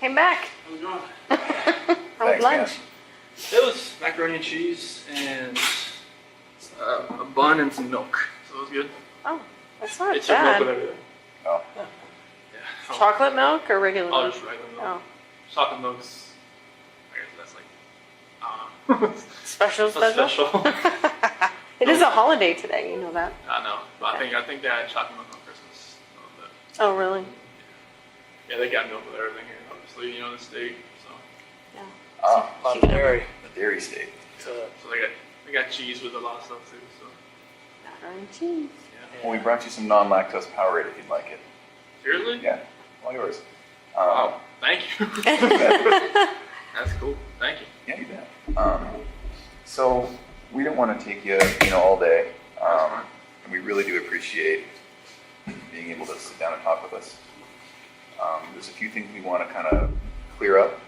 came back. How's it going? How was lunch? It was macaroni and cheese and a bun and some milk. So it was good. Oh, that's not It's milk bad. with everything. Oh. Yeah. Chocolate milk or regular Oh, milk? just regular milk. Oh, Chocolate milk's, I guess that's like, special. special. It is a holiday today. You know that. I know, but I think they had chocolate milk on Christmas. Oh, really? Yeah, they got milk with everything here, obviously, in the state. So, Yeah. Oh, A lot of dairy. the dairy state. so they got cheese with a lot of stuff too. So, Macaroni and cheese. yeah. Well, we brought you some non-lactose Powerade if you'd like it. Seriously? Yeah, all yours. Wow. Thank you. That's cool. Thank you. Yeah, you bet. So we don't want to take you, all day. That's fine. And we really do appreciate being able to sit down and talk with us. There's a few things we want to kind of clear up,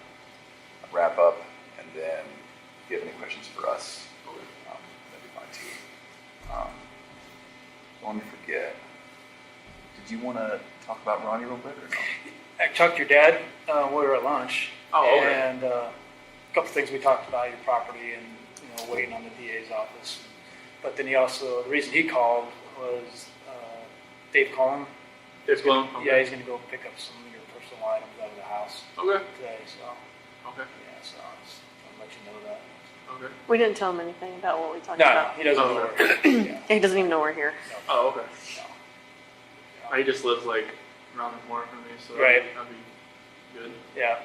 wrap up, and then if you have any questions for us, that'd be fine too. Don't forget, did you want to talk about Ronnie real quick or no? I talked to your dad. We were at lunch. Oh, okay. And a couple things we talked about, your property and, waiting on the DA's office. But then the reason he called was Dave Cullen. It's blown. Okay. Yeah, he's going to go pick up some of your personal items out of the house Okay. today. So, Okay. yeah, so I just want to let you know that. Okay. We didn't tell him anything about what we talked No, about. he doesn't Oh, know okay. where. Yeah. He doesn't even know we're here. Oh, okay. No. He just lives like around the corner from me, so Right. that'd be good. Yeah.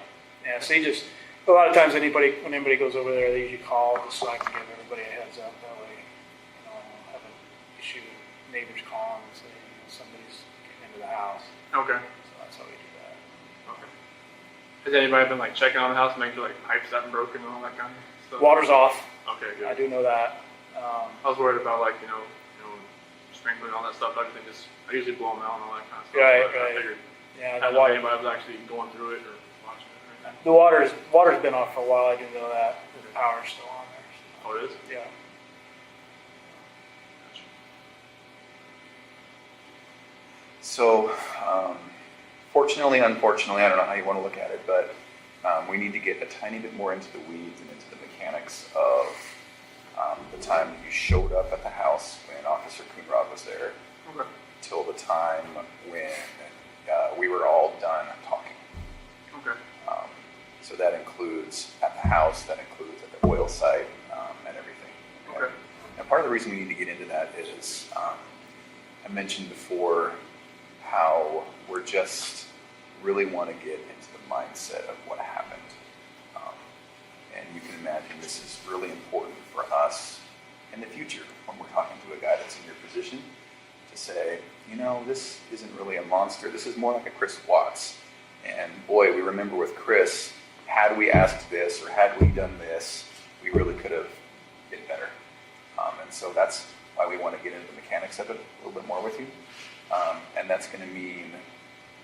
So he just, a lot of times when anybody goes over there, they usually call just so I can give everybody a heads up. That way, I don't have an issue with neighbors calling and saying, somebody's getting into the house. Okay. So that's how we do that. Okay. Has anybody been like checking on the house, making sure like pipes haven't broken and all that kind of stuff? Water's off. Okay, good. I do know that. I was worried about like sprinkling all that stuff. I usually blow them out and all that kind of stuff. Right, but right. I figured Yeah, I don't the know if water. anybody was actually going through it or watching it. Or anything. The water's been off for a while. I do know that. The power's still on there. Oh, it is? So, yeah. Gotcha. So, fortunately, unfortunately, I don't know how you want to look at it, but we need to get a tiny bit more into the weeds and into the mechanics of the time that you showed up at the house when Officer Coonrod was there, Okay. till the time when we were all done talking. Okay. So that includes at the house, that includes at the oil site, and everything. Okay. And part of the reason we need to get into that is, I mentioned before how we're just really want to get into the mindset of what happened. And you can imagine this is really important for us in the future when we're talking to a guy that's in your position to say, this isn't really a monster. This is more like a Chris Watts. And boy, we remember with Chris, had we asked this or had we done this, we really could have been better. And so that's why we want to get into the mechanics of it a little bit more with you. And that's going to mean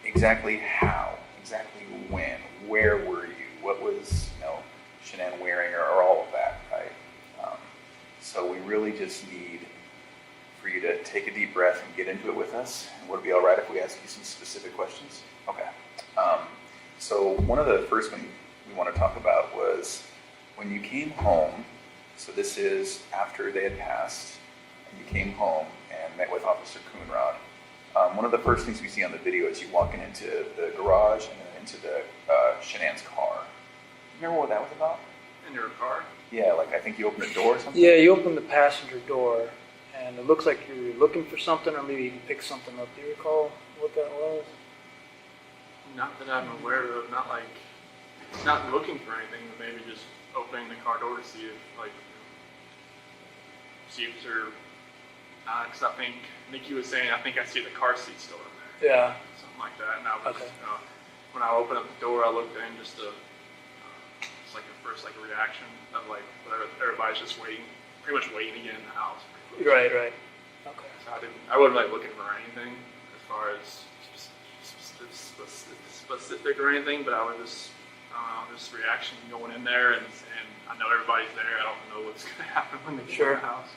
exactly how, exactly when, where were you, what was, Shanann wearing or all of that, right? So we really just need for you to take a deep breath and get into it with us. And would it be all right if we ask you some specific questions? Okay. So one of the first ones we want to talk about was when you came home. So this is after they had passed, and you came home and met with Officer Coonrod. One of the first things we see on the video is you walking into the garage and then into the Shanann's car. Remember what that was about? In your car? Yeah, like I think you opened the door or something? Yeah, you opened the passenger door, and it looks like you were looking for something, or maybe you picked something up. Do you recall what that was? Not that I'm aware of. Not looking for anything, but maybe just opening the car door to see if there. Because I think Niko was saying, I think I see the car seat still in there. Yeah. Something like that. And I was, Okay. when I opened up the door, I looked in just to, it's like the first reaction of whatever, everybody's just waiting, pretty much waiting to get in the house. Right. Okay. So I wasn't looking for anything as far as specific or anything, but I was just, this reaction going in there, and I know everybody's there. I don't know what's going to happen when they get in the house.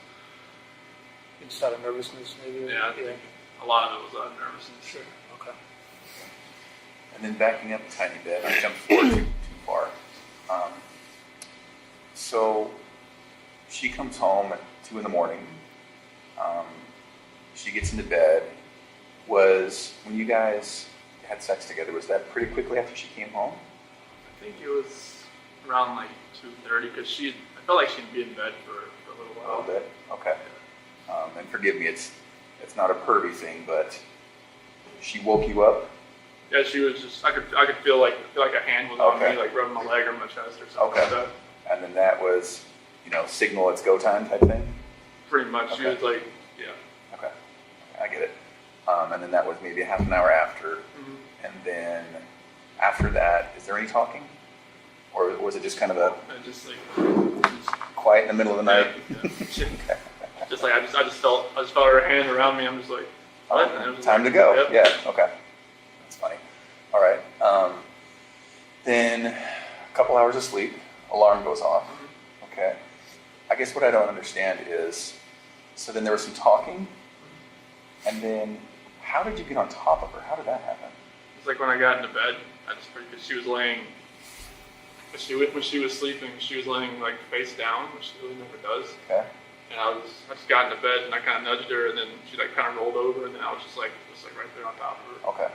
Just out of nervousness, maybe? Yeah, I think a lot of it was out of nervousness. Sure. Okay. And then backing up a tiny bit, I jumped forward too far. So she comes home at 2 a.m. She gets into bed. Was when you guys had sex together, was that pretty quickly after she came home? I think it was around like 2:30 because I felt like she'd be in bed for a little A while. little bit. Okay. And forgive me, it's not a pervy thing, but she woke you up. Yeah, she was just. I could feel like a hand was on Okay. me, like rubbing my leg or my chest or something Okay. like that. And then that was, signal it's go time type thing? Pretty much. She Okay. was like, yeah. Okay. I get it. And then that was maybe half an hour after. Mm-hmm. And then after that, is there any talking? Or was it just kind of a And just like, quiet in the middle of the night? yeah. Just like I just felt her hand around me. I'm just like, what? And it was Time like, to go. Yep. Yeah, okay. That's funny. All right. Then a couple hours of sleep, alarm goes off. Mm-hmm. Okay. I guess what I don't understand is, so then there was some talking, and then how did you get on top of her? How did that happen? It's like when I got into bed, because she was laying, when she was sleeping, she was laying like face down, which she really never does. Okay. And I just got into bed and I kind of nudged her, and then she like kind of rolled over, and then I was just like right there on top of her. Okay.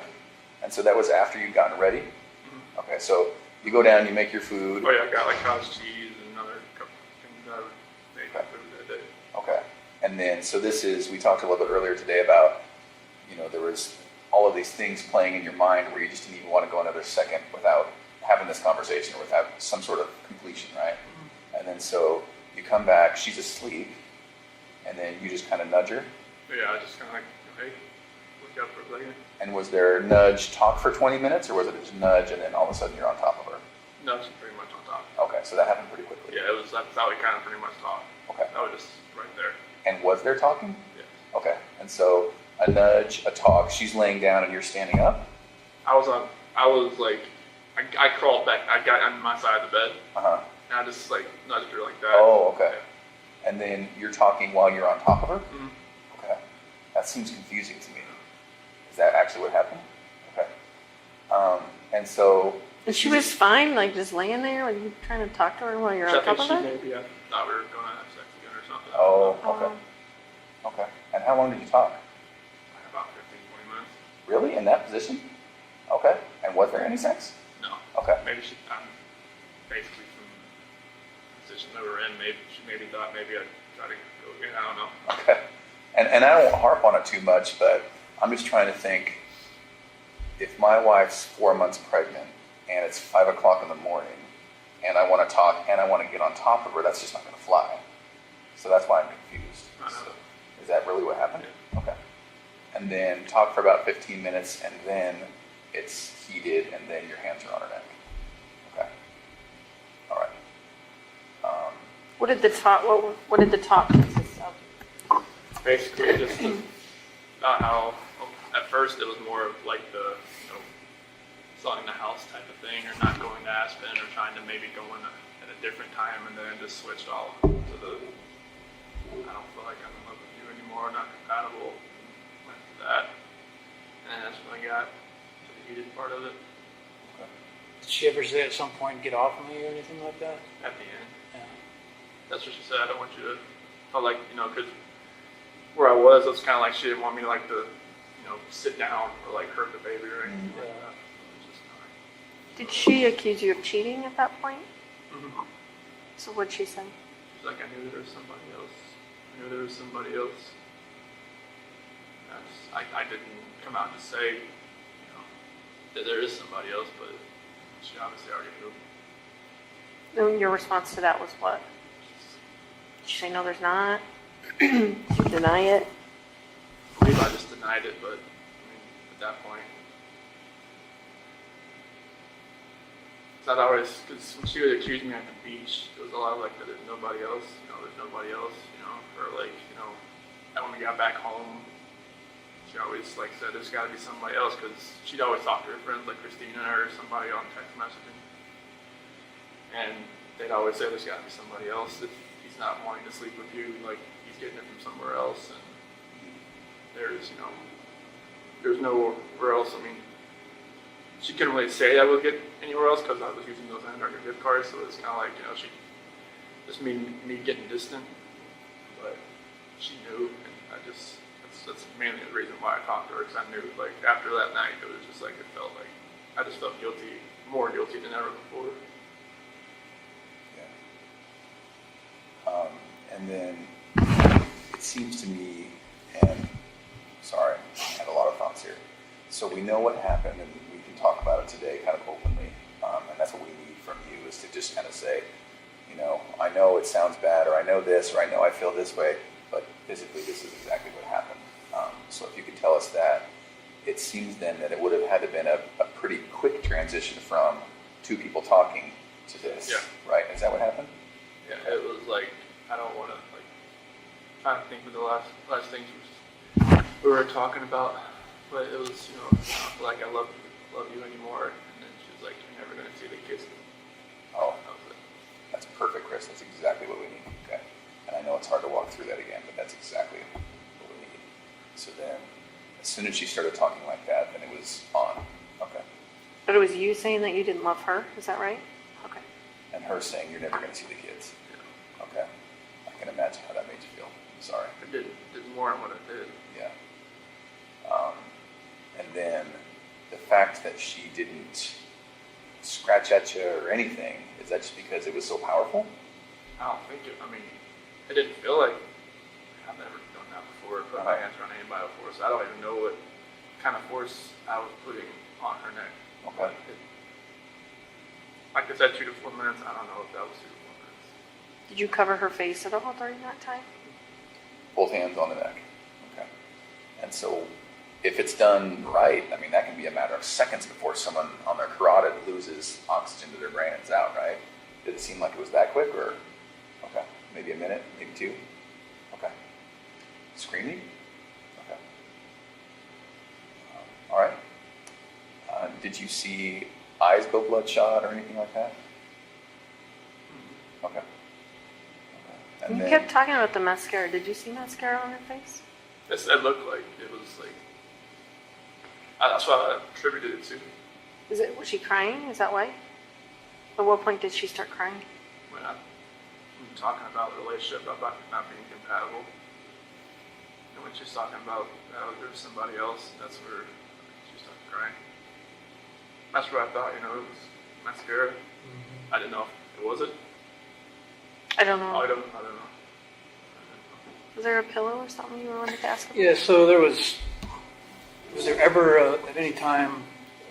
And so that was after you'd gotten ready? Mm-hmm. Okay, so you go down, you make your food. Oh yeah, I got like cottage cheese and another couple things that I made for food that day. Okay. And then, so we talked a little bit earlier today about, there was all of these things playing in your mind where you just didn't even want to go another second without having this conversation or without some sort of completion, right? Mm-hmm. And then so you come back, she's asleep, and then you just kind of nudge her. Yeah, I just kind of like, hey, look out for a second. And was there nudge talk for 20 minutes, or was it just nudge and then all of a sudden you're on top of her? No, she's pretty much on top. Okay, so that happened pretty quickly. Yeah, that's how we kind of pretty much talked. Okay. That was just right there. And was there talking? Yeah. Okay, and so a nudge, a talk, she's laying down and you're standing up? I was like, I crawled back, I got on my side of the bed, Uh-huh. and I just like nudged her like that. Oh, okay. And then you're talking while you're on top of her? Mm-hmm. Okay. That seems confusing to me. Is that actually what happened? Okay. And so... And she was fine, like just laying there? Were you trying to talk to her while you're on top of her? Maybe I thought we were going to have sex again or something. Oh, okay. Okay. And how long did you talk? Like about 15, 20 minutes. Really? In that position? Okay. And was there any sex? No. Okay. Maybe I'm basically from the position that we're in. Maybe she thought maybe I'd try to go again. I don't know. Okay. And I don't harp on it too much, but I'm just trying to think, if my wife's 4 months pregnant and it's 5 o'clock in the morning and I want to talk and I want to get on top of her, that's just not going to fly. So that's why I'm confused. I know. So, is that really what happened? Yeah. Okay. And then talk for about 15 minutes and then it's heated and then your hands are on her neck. Okay. All right. What did the talk consist of? Basically, just about how at first it was more of like the selling the house type of thing, or not going to Aspen, or trying to maybe go in at a different time, and then it just switched all to the I don't feel like I'm in love with you anymore, not compatible. Went to that, and that's when I got to the heated part of it. Okay. Did she ever say at some point, get off of me or anything like that? At the end, Yeah. that's what she said. I don't want you to felt like because where I was, it was kind of like she didn't want me to like to sit down or like hurt the baby or anything like that. Did she accuse you of cheating at that point? Mm-hmm. So what'd she say? She's like, I knew there was somebody else. I knew there was somebody else. I didn't come out to say, that there is somebody else, but she obviously already knew. And your response to that was what? Did you say no, there's not? Did you deny it? I believe I just denied it, but at that point, not always, because when she would accuse me at the beach, it was a lot like that there's nobody else, there's nobody else, or like, and when we got back home, she always like said there's got to be somebody else, because she'd always talk to her friends like Christina or somebody on text messaging, and they'd always say there's got to be somebody else if he's not wanting to sleep with you, like he's getting it from somewhere else, and there's nowhere else. I mean, she couldn't really say I would get anywhere else because I was using those Internet gift cards. So it's kind of like, she just me getting distant. But she knew, and that's mainly the reason why I talked to her, because I knew, like, after that night, it was just like, it felt like, I just felt guilty, more guilty than ever before. Yeah. And then it seems to me, and sorry, I had a lot of thoughts here. So we know what happened, and we can talk about it today kind of openly, and that's what we need from you, is to just kind of say, I know it sounds bad, or I know this, or I know I feel this way, but physically this is exactly what happened. So if you could tell us that, it seems then that it would have had to been a pretty quick transition from two people talking to this, Yeah. right? Is that what happened? Yeah, it was like, I don't want to, like, trying to think of the last things we were talking about, but it was, like, I love you anymore, and then she was like, you're never going to see the kids. Oh, That was it. that's perfect, Chris. That's exactly what we need. Okay. And I know it's hard to walk through that again, but that's exactly what we need. So then, as soon as she started talking like that, then it was on. Okay. But it was you saying that you didn't love her, is that right? Okay. And her saying, you're never going to see the kids. Yeah. Okay. I can imagine how that made you feel. Sorry. It did more than what it did. Yeah. And then the fact that she didn't scratch at you or anything, is that just because it was so powerful? I don't think it didn't feel like, I've never done that before, put my hands around anybody before, so I don't even know what kind of force I was putting on her neck. Okay. Like I said, 2 to 4 minutes, I don't know if that was 2 to 4 minutes. Did you cover her face at all during that time? Both hands on the neck. Okay. And so if it's done right, I mean, that can be a matter of seconds before someone on their carotid loses oxygen to their brain and it's out, right? Did it seem like it was that quick, or? Okay. Maybe a minute, maybe 2? Okay. Screaming? Okay. All right. Did you see eyes go bloodshot or anything like that? Okay. And You then, kept talking about the mascara. Did you see mascara on her face? It looked like it was like, that's what I attributed it to. Was she crying? Is that why? At what point did she start crying? When I'm talking about the relationship, about not being compatible. And when she's talking about there's somebody else, that's where she started crying. That's where I thought, it was mascara. Mm-hmm. I didn't know if it was it. I don't know. I don't know. Was there a pillow or something you wanted to ask about? Yeah, so was there ever at any time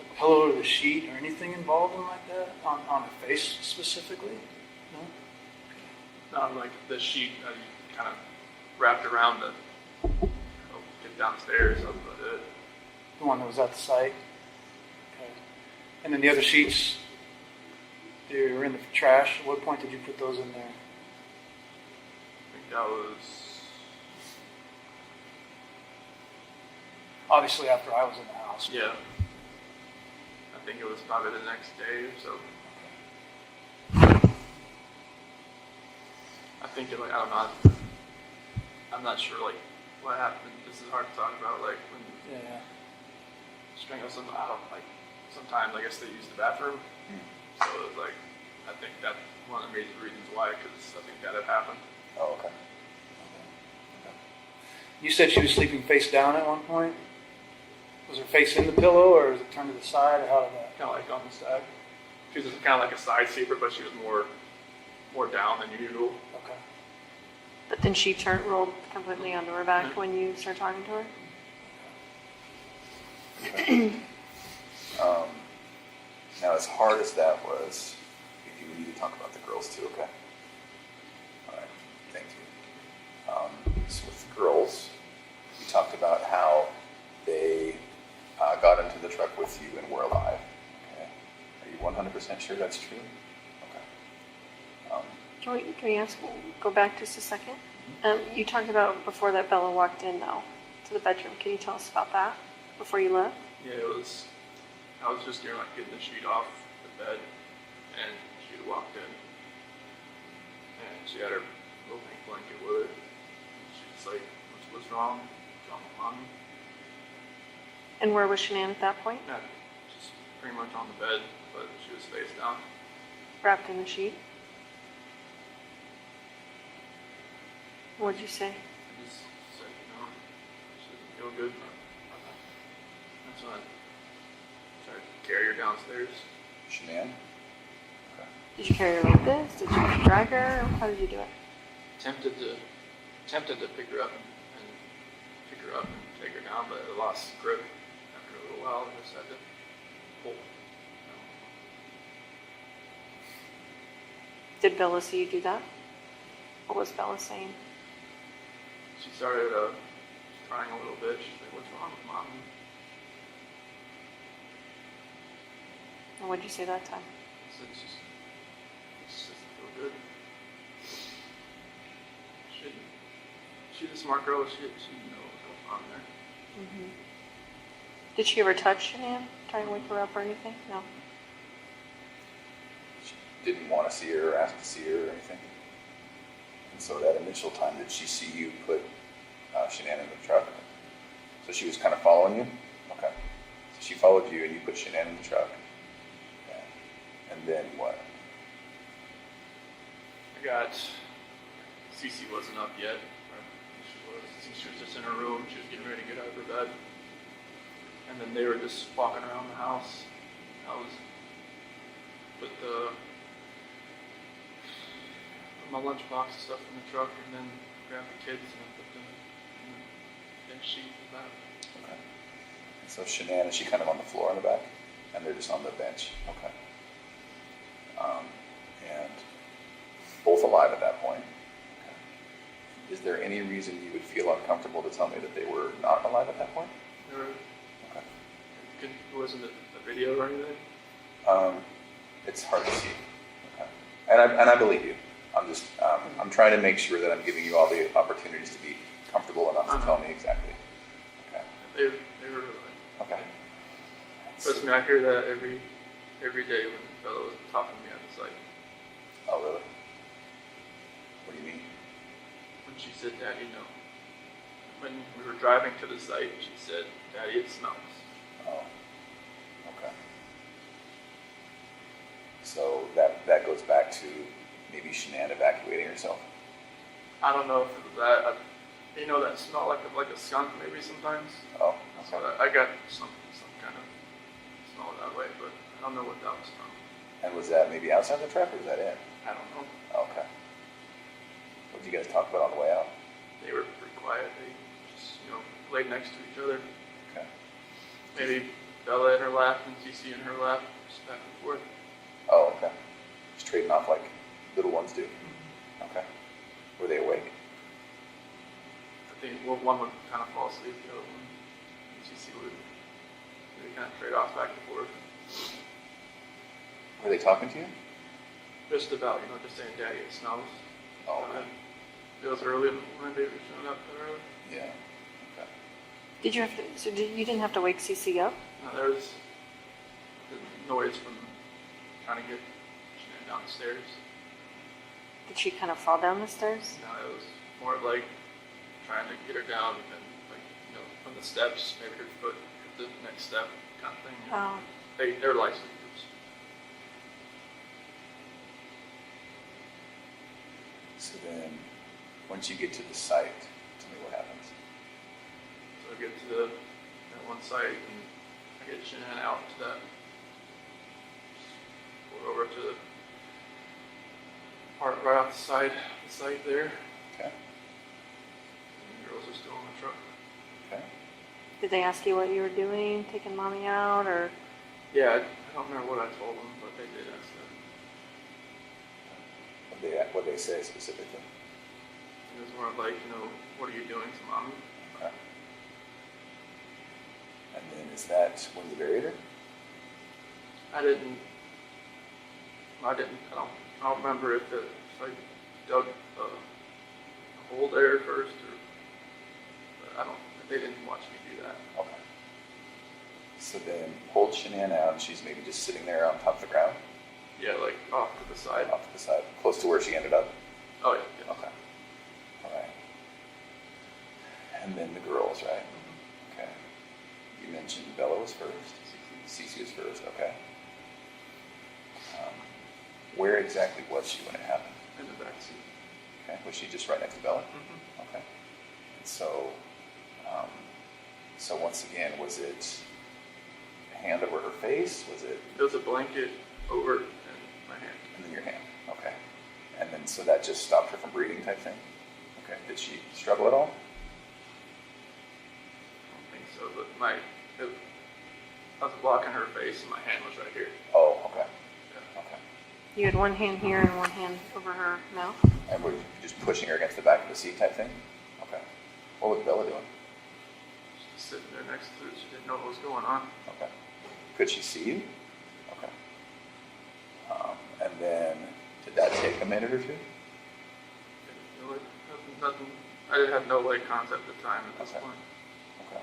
a pillow or the sheet or anything involved in like that on her face specifically? No? Not like the sheet that you kind of wrapped around to get downstairs. That's about it. The one that was at the site? Okay. And then the other sheets, they were in the trash. At what point did you put those in there? I think that was Obviously after I was in the house. yeah. I think it was probably the next day or so. I think I don't know. I'm not sure like what happened. This is hard to talk about. Like when Yeah. strangle someone, I don't like. Sometimes I guess they use the bathroom, so it was like I think that's one of the major reasons why, because I think that had happened. oh, okay. You said she was sleeping face down at one point? Was her face in the pillow or was it turned to the side? Or how did that? Kind of like on the side. She was kind of like a side sleeper, but she was more down than usual. Okay. But then she rolled completely onto her back when you started talking to her? Now, as hard as that was, we do need to talk about the girls too, okay? All right, thank you. So with the girls, we talked about how they got into the truck with you and were alive. Okay, are you 100% sure that's true? Okay. Can we go back just a second? You talked about before that Bella walked in, though, to the bedroom. Can you tell us about that before you left? Yeah, I was just getting the sheet off the bed, and she had walked in, and she had her little pink blanket with her. She was like, what's wrong? Mommy? And where was Shanann at that point? Yeah, just pretty much on the bed, but she was face down. Wrapped in a sheet? What'd you say? I just said, she doesn't feel good. That's when I tried to carry her downstairs. Shanann? Okay. Did you carry her like this? Did you drag her? How did you do it? Attempted to pick her up and take her down, but I lost grip after a little while. I just had to pull. Did Bella see you do that? What was Bella saying? She started crying a little bit. She's like, "What's wrong with mommy?" And what'd you say that time? I said, "It just doesn't feel good." She's a smart girl. She knows what's going on there. Mm-hmm. Did she ever touch Shanann? Try and wake her up or anything? No. She didn't want to see her or ask to see her or anything? And so that initial time, did she see you put Shanann in the truck? So she was kind of following you? Okay. So she followed you and you put Shanann in the truck. Okay. And then what? I got Cece wasn't up yet. She was just in her room. She was getting ready to get out of her bed. And then they were just walking around the house. I was put my lunchbox and stuff in the truck, and then grabbed the kids and put them in the bench sheet and that. Okay. And so Shanann, is she kind of on the floor in the back? And they're just on the bench? Okay. And both alive at that point? Okay. Is there any reason you would feel uncomfortable to tell me that they were not alive at that point? They were, Okay. wasn't it a video or anything? It's hard to see. Okay. And I believe you. I'm just, I'm trying to make sure that I'm giving you all the opportunities to be comfortable enough to tell me exactly. Okay. They were like, Okay. trust me, I hear that every day when Bella was talking to me on the site. Oh, really? What do you mean? When she said, "Daddy, no." When we were driving to the site, she said, "Daddy, it smells." Oh, okay. So that goes back to maybe Shanann evacuating herself. I don't know if it was that. That smell like a skunk maybe sometimes. Oh, So okay. I got some kind of smell that way, but I don't know what that was from. And was that maybe outside the truck or was that in? I don't know. Okay. What did you guys talk about on the way out? They were pretty quiet. They just laid next to each other. Okay. Maybe Bella in her lap and Cece in her lap, just back and forth. Oh, okay. Just trading off like little ones do. Okay. Were they awake? I think one would kind of fall asleep, the other one, Cece would maybe kind of trade off back and forth. Were they talking to you? Just about, just saying, "Daddy, it smells." Oh, okay. It was early in the morning, they were showing up that early. Yeah. Okay. Did you have to? So you didn't have to wake Cece up? No, there was the noise from trying to get Shanann downstairs. Did she kind of fall down the stairs? No, it was more like trying to get her down and from the steps, maybe her foot hit the next step kind of thing. Oh. They're light sleepers. So then, once you get to the site, tell me what happens. So I get to that one site and I get Shanann out to that. We're over to the part right off the site there. Okay. And the girls are still in the truck. Okay. Did they ask you what you were doing, taking mommy out, or? Yeah, I don't remember what I told them, but they did ask that. What they say specifically? It was more like, what are you doing to mommy? Okay. And then is that when you buried her? I don't remember if I dug a hole there first but they didn't watch me do that. Okay. So then pulled Shanann out and she's maybe just sitting there on top of the ground? Yeah, like off to the side. Off to the side, close to where she ended up? Oh yeah. Okay. All right. And then the girls, right? Okay. You mentioned Bella was first. Cece was first, okay. Where exactly was she when it happened? In the back seat. Okay, was she just right next to Bella? Mm-hmm. Okay. And so, so once again, was it a hand over her face? Was it? There was a blanket over and my hand. And then your hand, okay. And then, so that just stopped her from breathing type thing? Okay, did she struggle at all? I don't think so, but I was blocking her face and my hand was right here. Oh, okay, Yeah. okay. You had one hand here and one hand over her mouth. And were you just pushing her against the back of the seat type thing? Okay. What was Bella doing? Just sitting there next to it. She didn't know what was going on. Okay. Could she see you? Okay. And then, did that take a minute or two? Didn't feel it. Nothing. I didn't have no like concept at the time at this Okay. point. Okay.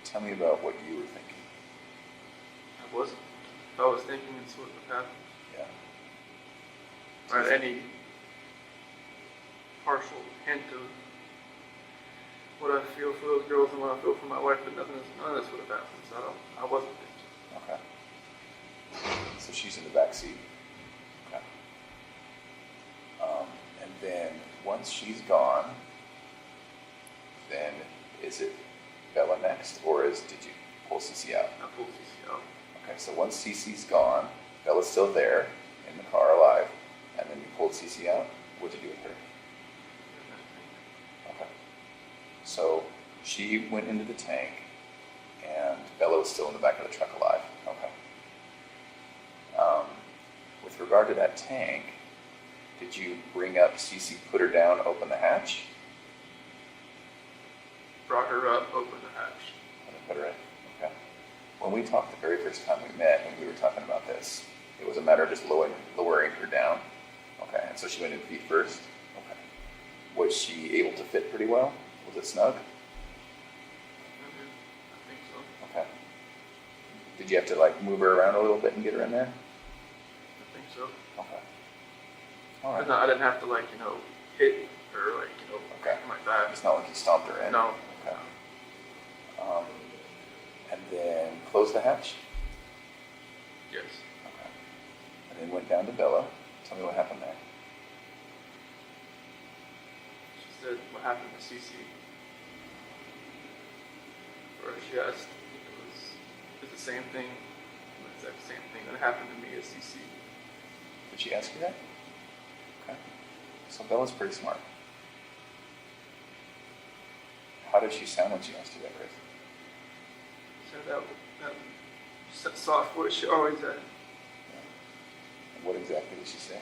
Tell me about what you were thinking. I wasn't. If I was thinking it's what would happen. Yeah. Or had any partial hint of what I feel for those girls and what I feel for my wife, but none of this would have happened. So I wasn't thinking. Okay. So she's in the back seat. Okay. And then once she's gone, then is it Bella next, or did you pull Cece out? I pulled CC out. Okay, so once Cece's gone, Bella's still there in the car alive, and then you pulled Cece out. What'd you do with her? Okay. So she went into the tank, and Bella was still in the back of the truck alive. Okay. With regard to that tank, did you bring up Cece, put her down, open the hatch? Brought her up, opened the hatch. And then put her in. Okay. When we talked the very first time we met, when we were talking about this, it was a matter of just lowering her down. Okay. And so she went in feet first. Okay. Was she able to fit pretty well? Was it snug? I think so. Okay. Did you have to like move her around a little bit and get her in there? I think so. Okay. All right. But no, I didn't have to hit her Okay. my back. It's not like you stomped her in. No. Okay. And then close the hatch. Yes. Okay. And then went down to Bella. Tell me what happened there. She said what happened to Cece. Or she asked if it was the same thing, the exact same thing that happened to me as Cece. Did she ask you that? Okay. So Bella's pretty smart. How did she sound when she asked you that, Chris? So that soft voice she always had. Yeah. And what exactly did she say?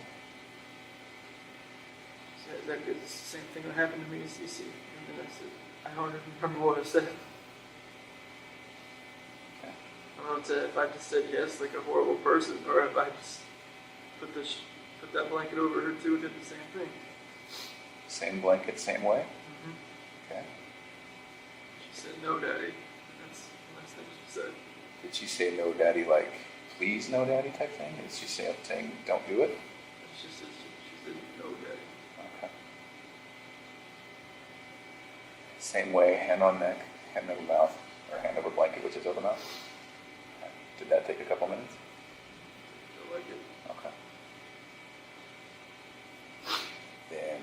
She said that it's the same thing that happened to me as Cece. And then I said, I don't even remember what I said. Okay. I don't know if I just said yes like a horrible person, or if I just put that blanket over her too and did the same thing. Same blanket, same way? Mm-hmm. Okay. She said, no, Daddy. And that's the last thing she said. Did she say no, Daddy, like, please, no, Daddy type thing? Did she say saying, don't do it? She said, no, Daddy. Okay. Same way, hand on neck, hand over mouth, or hand over blanket, which is over mouth? Okay. Did that take a couple minutes? I like it. Okay. Then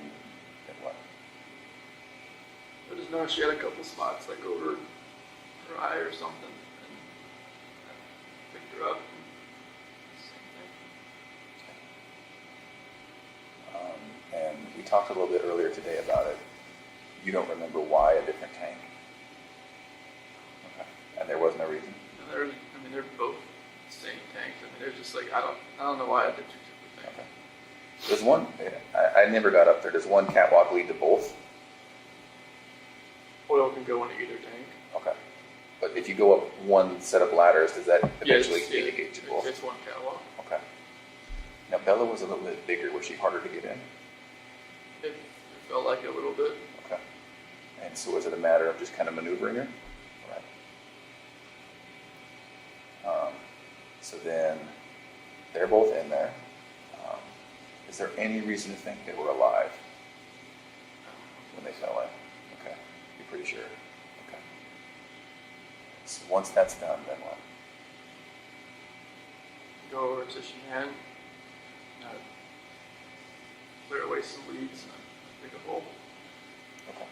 what? I just noticed she had a couple spots like over her eye or something. And I picked her up. And same thing. And we talked a little bit earlier today about it. You don't remember why a different tank? Okay. And there was no reason? And they're both the same tanks. I mean, they're just like, I don't know why I did two different things. Okay. Does one, I never got up there, does one catwalk lead to both? Oil can go into either tank. Okay. But if you go up one set of ladders, does that eventually indicate to both? It's one catwalk. Okay. Now Bella was a little bit bigger. Was she harder to get in? It felt like it a little bit. Okay. And so was it a matter of just kind of maneuvering her? Right. So then they're both in there. Is there any reason to think they were alive when they fell in? Okay. You're pretty sure? Okay. So once that's done, then what? Go over to Shanann, clear away some weeds and dig a hole. Okay.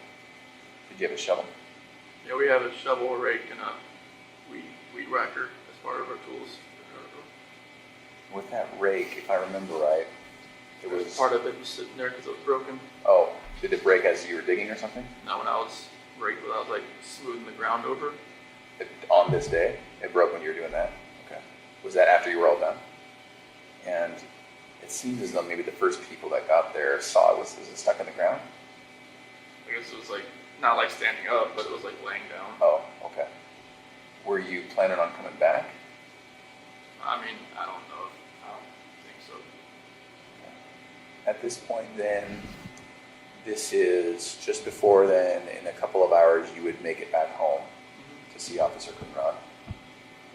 Did you have a shovel? Yeah, we have a shovel, a rake, and a weed whacker as part of our tools. With that rake, if I remember right, it was Part of it was sitting there because it was broken. Oh, did it break as you were digging or something? Now when I was raking, I was like smoothing the ground over. On this day, it broke when you were doing that. Okay. Was that after you were all done? And it seems as though maybe the first people that got there saw it was it stuck in the ground? I guess it was like not like standing up, but it was like laying down. Oh, okay. Were you planning on coming back? I mean, I don't know. I don't think so. At this point, then, this is just before then, in a couple of hours, you would make it back home to see Officer Conrad.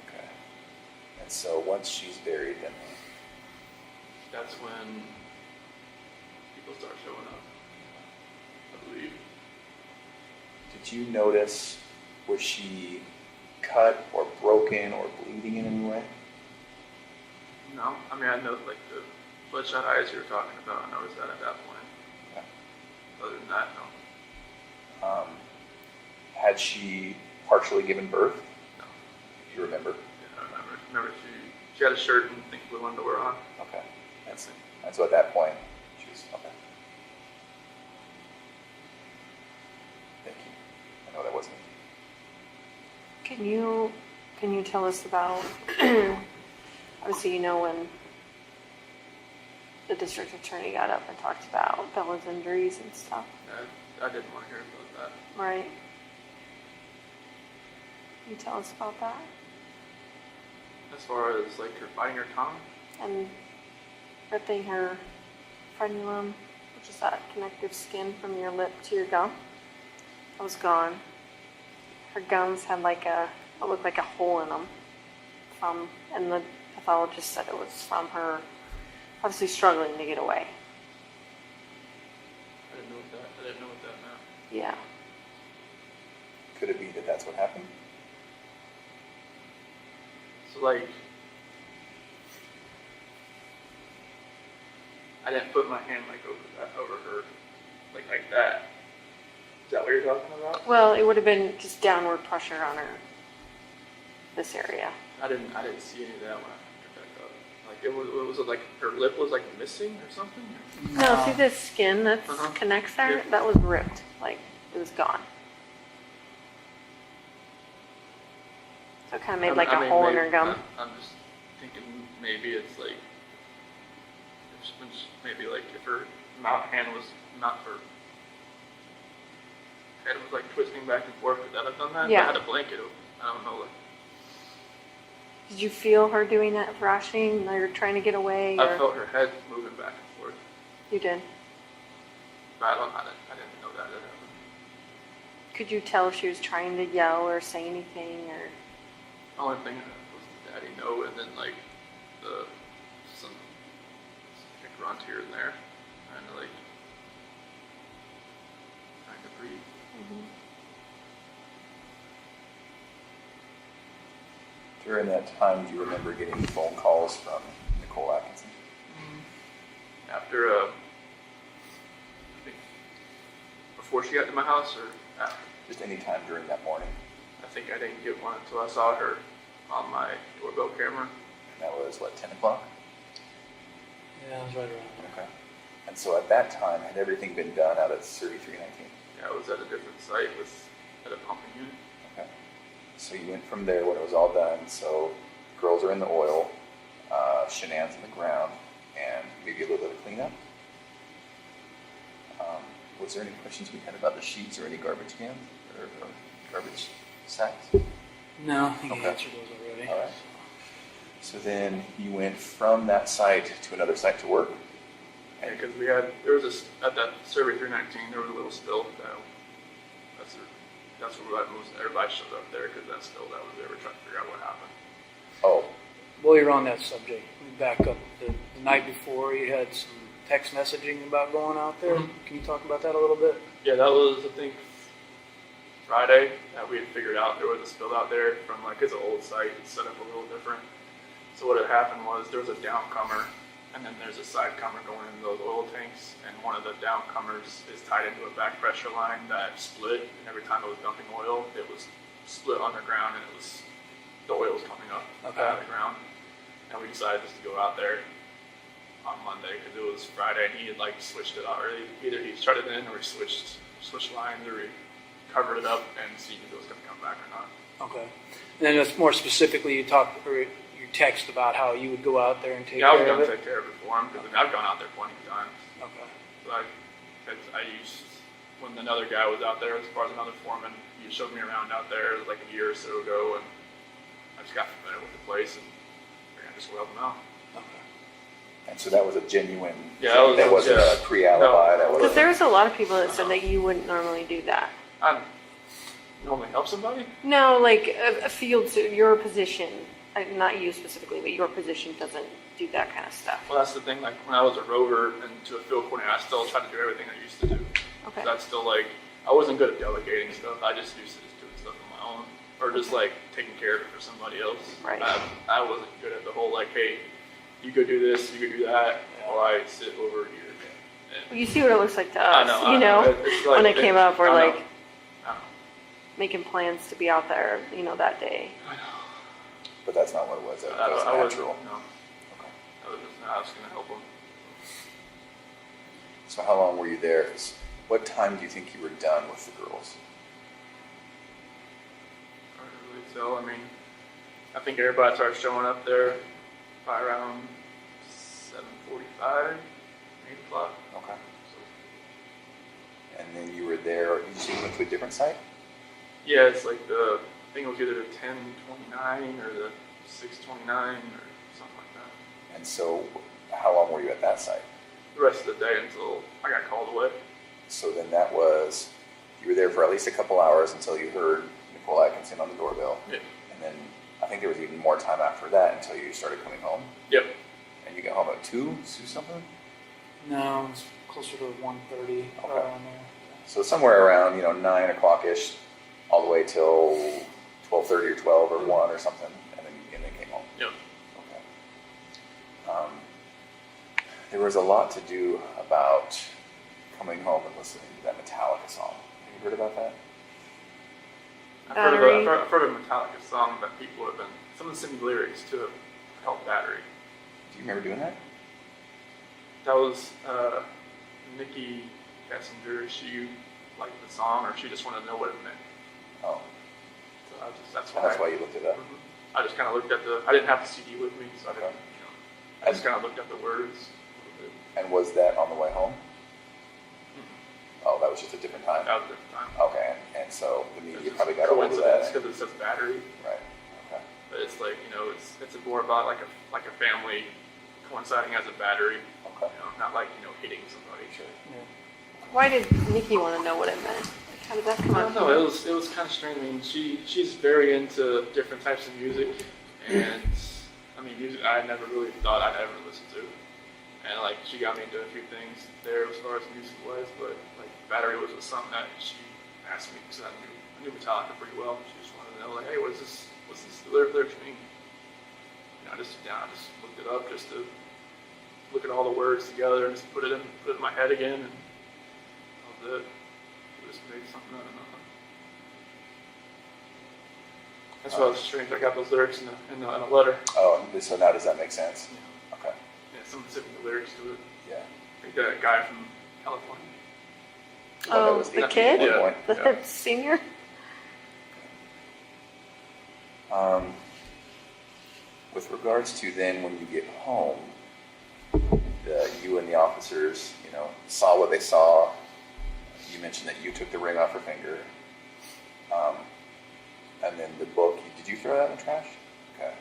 Okay. And so once she's buried, then That's when people start showing up, I believe. did you notice, was she cut or broken or bleeding in any way? No, I mean, I know like the bloodshot eyes you were talking about. I noticed that at that point. Okay. Other than that, no. Had she partially given birth? No. Do you remember? Yeah, I remember she had a shirt and think blue underwear on. Okay. And so at that point, she was, okay. Thank you. I know that wasn't easy. Can you tell us about, obviously you know when the district attorney got up and talked about Bella's injuries and stuff, I didn't want to hear about that. right? Can you tell us about that? As far as like her biting her tongue, And ripping her frenulum, which is that connective skin from your lip to your gum, that was gone. Her gums had it looked like a hole in them and the pathologist said it was from her obviously struggling to get away. I didn't know what that meant. Yeah. Could it be that that's what happened? So like, I didn't put my hand like over her, like that. Is that what you're talking about? Well, it would have been just downward pressure on this area. I didn't see any of that when I picked it back up. Like it was like her lip was like missing or something. No, see this skin that connects there? Yeah. That was ripped. Like, it was gone. So it kind of made like a hole in her gum. I'm just thinking maybe it's like, maybe like if her head was like twisting back and forth, could that have done that? Yeah. If I had a blanket, I don't know. Like, Did you feel her doing that thrashing? Or trying to get away? I felt her head moving back and forth. You did? But I didn't know that had happened. Could you tell if she was trying to yell or say anything? Or The only thing was the daddy no, and then like some grunt here and there, and like trying to breathe. During that time, do you remember getting phone calls from Nicole Atkinson? After, I think, before she got to my house or after? Just any time during that morning? I think I didn't get one until I saw her on my doorbell camera. And that was, 10 o'clock? Yeah, I was right around there. Okay. And so at that time, had everything been done out at 3319? Yeah, I was at a different site at a pumping unit. Okay. So you went from there when it was all done. So girls are in the oil, Shanann's in the ground, and maybe a little bit of cleanup. Was there any questions we had about the sheets or any garbage cans or garbage sacks? No, I think Okay. he answered those already. All right. So then you went from that site to another site to work? Yeah, because at that survey 319, there was a little spill. That's where everybody showed up there, because that spill that was there. We're trying to figure out what happened. Oh, While you're on that subject, we back up. The night before, you had some text messaging about going out there. Mhm. Can you talk about that a little bit? Yeah, that was, I think, Friday that we had figured out there was a spill out there from like it's an old site, it's set up a little different. So what had happened was there was a downcomer, and then there's a sidecomer going into those oil tanks, and one of the downcomers is tied into a back pressure line that split, and every time it was dumping oil, it was split underground, and the oil was coming up out of the ground. And we decided just to go out there on Monday because it was Friday, and he had like switched it out, or either he shut it in or he switched lines, or he covered it up and see if it was going to come back or not. Okay. And then just more specifically, you text about how you would go out there and take Yeah, I was care of going to it? take care of it for him because I've gone out there plenty of times. Okay. So I used, when another guy was out there, as far as another foreman, he showed me around out there like a year or so ago, and I just got familiar with the place and I just help him out. Okay. And so that was a genuine, Yeah, that wasn't a pre-alibi. No. Because there's a lot of people that said that you wouldn't normally do that. I normally help somebody. No, like a field, your position, not you specifically, but your position doesn't do that kind of stuff. Well, that's the thing. Like when I was a rover and to a field coordinator, I still tried to do everything I used to do. Okay. So that's still like I wasn't good at delegating stuff. I just used to just doing stuff on my own, or just like taking care of it for somebody else. Right. I wasn't good at the whole like, hey, you go do this, you go do that, while I sit over here. Well, you see what it looks like to I us, know. you know? It's like, When it came up, we're I know. like I know. making plans to be out there, that day. I know. But that's not what it was. That was I wasn't. natural. No. Okay. I was going to help them. So how long were you there? 'Cause what time do you think you were done with the girls? Hard to really tell. I mean, I think everybody started showing up there by around 7:45, 8 o'clock. Okay. And then you were there, you just went to a different site? Yeah, it's like I think it was either the 10:29 or the 6:29 or something like that. And so how long were you at that site? The rest of the day until I got called away. So then that was, you were there for at least a couple hours until you heard Nicole Atkinson on the doorbell. Yeah. And then I think there was even more time after that until you started coming home. Yep. And you got home at 2 something? No, it's closer to 1:30 Okay. around there. So somewhere around, 9 o'clock-ish, all the way till 12:30 or 12 or 1 or something, and then came home. Yep. Okay. There was a lot to do about coming home and listening to that Metallica song. Have you heard about that? I've Battery. heard of a Metallica song that people have been, someone singing lyrics to help Battery. Do you remember doing that? That was Nikki Kessinger. She liked the song, or she just wanted to know what it meant. Oh, So that's and that's why you looked it up? Mhm. I just kind of looked at I didn't have the CD with me, so I didn't, Okay. I just kind of looked at the words a little bit. And was that on the way home? Oh, that was just a different time? That was a different time. Okay, and so the media probably got a hold of coincidence that. because it says Battery, Right, okay. but it's like, it's more about like a family coinciding as a battery, Okay. not like, hitting somebody. Sure. Why did Nikki want to know what it meant? Like, how did that come I up? don't know. It was kind of strange. I mean, she's very into different types of music, and I mean, music I never really thought I'd ever listen to, and like she got me into a few things there as far as music was, but like Battery was something that she asked me because I knew Metallica pretty well. She just wanted to know like, hey, what's this lyrics mean? I just looked it up just to look at all the words together and just put it in my head again, and that was it. Just made something out of nothing. That's why it was strange. I got those lyrics in a letter. Oh, so now does that make sense? Yeah. Okay, Yeah, someone sent me the lyrics to it. yeah. I think that guy from California. Well, that Oh, was the 18 kid? at one Yeah. point. The senior? With regards to then when you get home, you and the officers, saw what they saw. You mentioned that you took the ring off her finger. And then the book, did you throw that in the trash? Okay.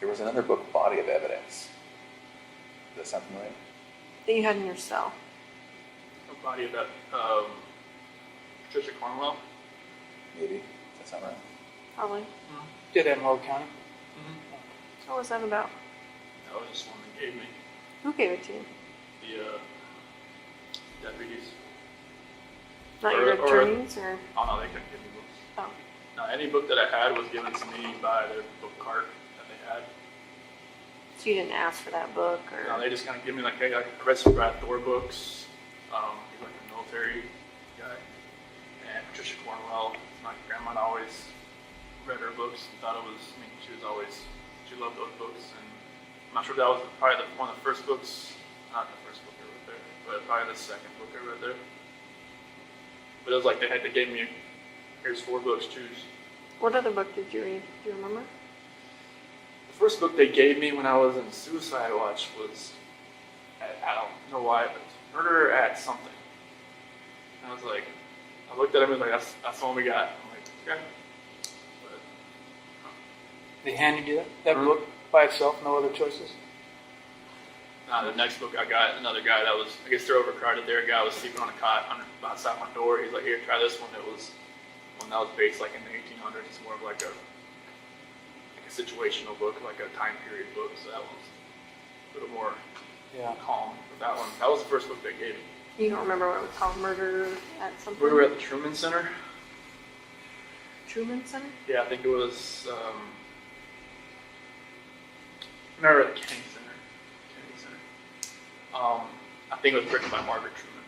There was another book, Body of Evidence. Does that sound familiar? That you had in your cell. The body of that Patricia Cornwell. Maybe. Does that sound right? Probably. Did that in Rogue County? What was that about? That was just one they gave me. Who gave it to you? The deputies. Not your attorneys, or? Oh no, they couldn't give me books. Oh. No, any book that I had was given to me by the book cart that they had. So you didn't ask for that book, or? No, they just kind of give me like, hey, I read some Brad Thor books. He's like a military guy. And Patricia Cornwell, my grandma always read her books and thought it was, I mean, she loved those books. And I'm not sure if that was probably one of the first books, not the first book I read there, but probably the second book I read there. But it was like they gave me, here's 4 books, choose. What other book did you read? Do you remember? The first book they gave me when I was in Suicide Watch was, I don't know why, but Murder at Something. And I was like, I looked at him and was like, that's the one we got. I'm like, okay. But, They handed you that book by itself, no other choices? the next book I got, another guy that was, I guess they're overcrowded there. A guy was sleeping on a cot outside my door. He's like, here, try this one. It was one that was based like in the 1800s. It's more of like a situational book, like a time period book. So that one's a little more calm. But that was the first book they gave me. You don't remember what it was called? Murder at Something? We were at the Truman Center. Truman Center? Yeah, I think it was, remember at the Kennedy Center. I think it was written by Margaret Truman.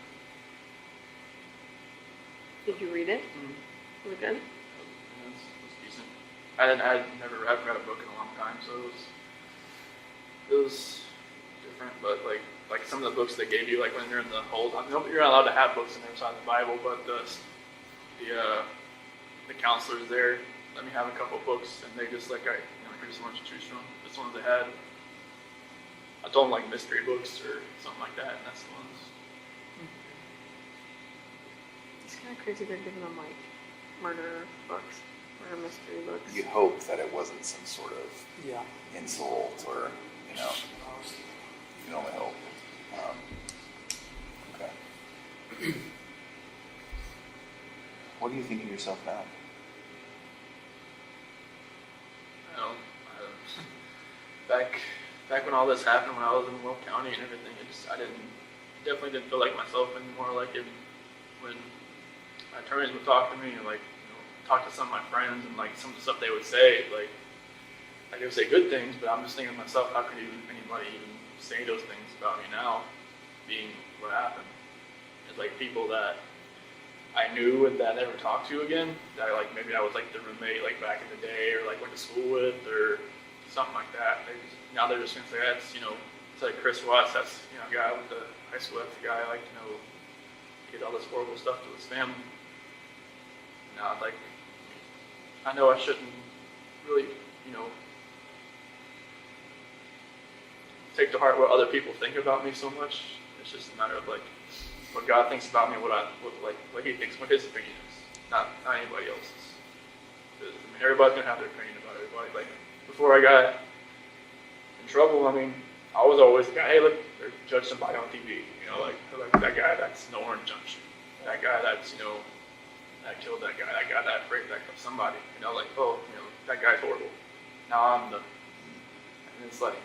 Did you read it? Was it good? It was decent. I haven't read a book in a long time, so it was different. But like some of the books they gave you, like when you're in the hold, you're not allowed to have books in there besides the Bible, but the counselors there let me have a couple of books, and they just like, here's one to choose from. This ones they had. I told them like mystery books or something like that, and that's the ones. It's kind of crazy they're giving them like murder books or mystery books. You hope that it wasn't some sort of insult or, you can only hope. Okay. What do you think of yourself now? Back when all this happened, when I was in Will County and everything, I definitely didn't feel like myself anymore. Like when my attorneys would talk to me and talk to some of my friends and like some of the stuff they would say, like they would say good things, but I'm just thinking to myself, how could anybody even say those things about me now, being what happened? It's like people that I knew and that I never talked to again, that maybe I was like the roommate like back in the day or like went to school with or something like that. Now they're just gonna say that's it's like Chris Watts, that's a guy with the high school, that's the guy did all this horrible stuff to his family. Now I know I shouldn't really take to heart what other people think about me so much. It's just a matter of like what God thinks about me, what He thinks, what His opinion is, not anybody else's. Because everybody's gonna have their opinion about everybody. Like before I got in trouble, I was always the guy, hey, look, they judge somebody on TV, like that guy that's no orange junction, that guy that's, that killed that guy that raped somebody, that guy's horrible. Now and it's like,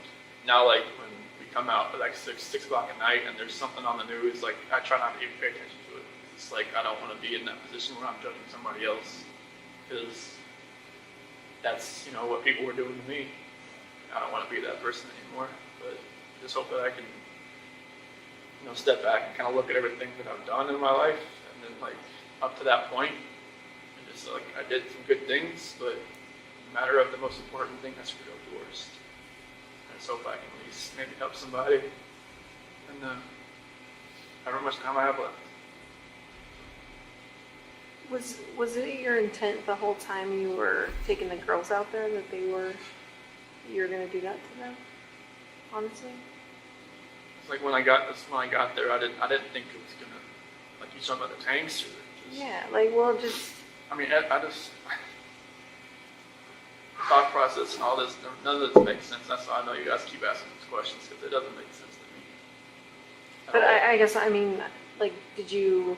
now like when we come out at like 6 o'clock at night and there's something on the news, like I try not to even pay attention to it. It's like I don't want to be in that position where I'm judging somebody else, because that's, what people were doing to me. I don't want to be that person anymore, but I just hope that I can, step back and kind of look at everything that I've done in my life, and then like up to that point, and just like I did some good things, but no matter of the most important thing, I screwed up the worst. And I just hope I can at least maybe help somebody, and however much time I have left. Was it your intent the whole time you were taking the girls out there that you were going to do that to them? Honestly, It's like when I got there, I didn't think it was gonna, like you talking about the tanks or just, yeah. I just thought process and all this, none of this makes sense. That's why I know you guys keep asking these questions, because it doesn't make sense to me. But I guess did you?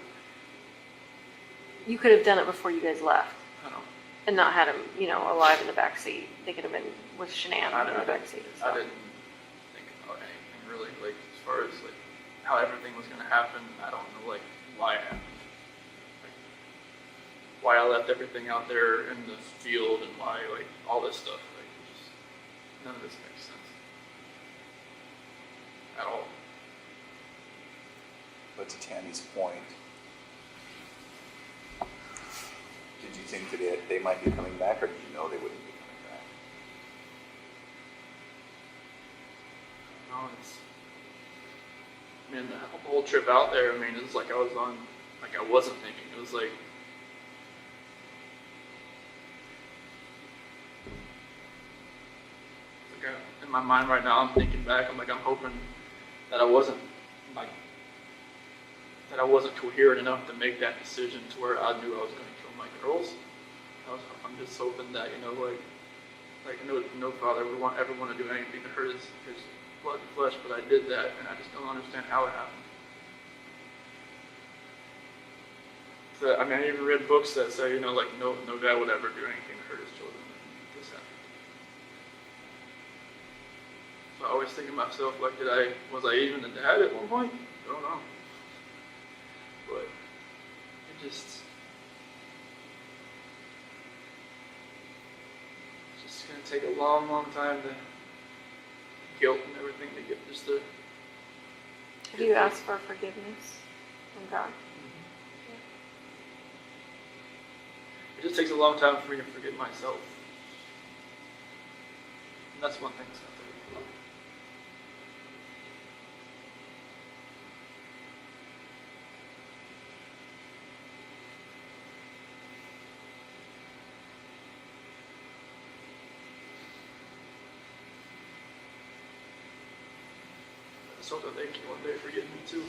You could have done it before you guys left. I don't know. And not had him, alive in the back seat. They could have been with Shanann in the back seat. I didn't think about anything really, like as far as like how everything was gonna happen. I don't know like why it happened. why I left everything out there in the field and why, like, all this stuff. Like, just, none of this makes sense at all. But to Tammy's point, did you think that they might be coming back, or did you know they wouldn't be coming back? No, it's, I mean, the whole trip out there, I mean, it was like I was on, like I wasn't thinking. It was like, in my mind right now, I'm thinking back, I'm hoping that I wasn't, like, that I wasn't coherent enough to make that decision to where I knew I was going to kill my girls. I'm just hoping that, like no father would ever want to do anything to hurt his blood and flesh, but I did that, and I just don't understand how it happened. So, I mean, I even read books that say, like, no dad would ever do anything to hurt his children. This happened. So I always think to myself, like, was I even a dad at one point? I don't know. But it's just going to take a long, long time to guilt and everything to get just to. Have you asked for forgiveness from God? It just takes a long time for me to forgive myself. And that's one thing that's not there. I just hope that they can one day forgive me too.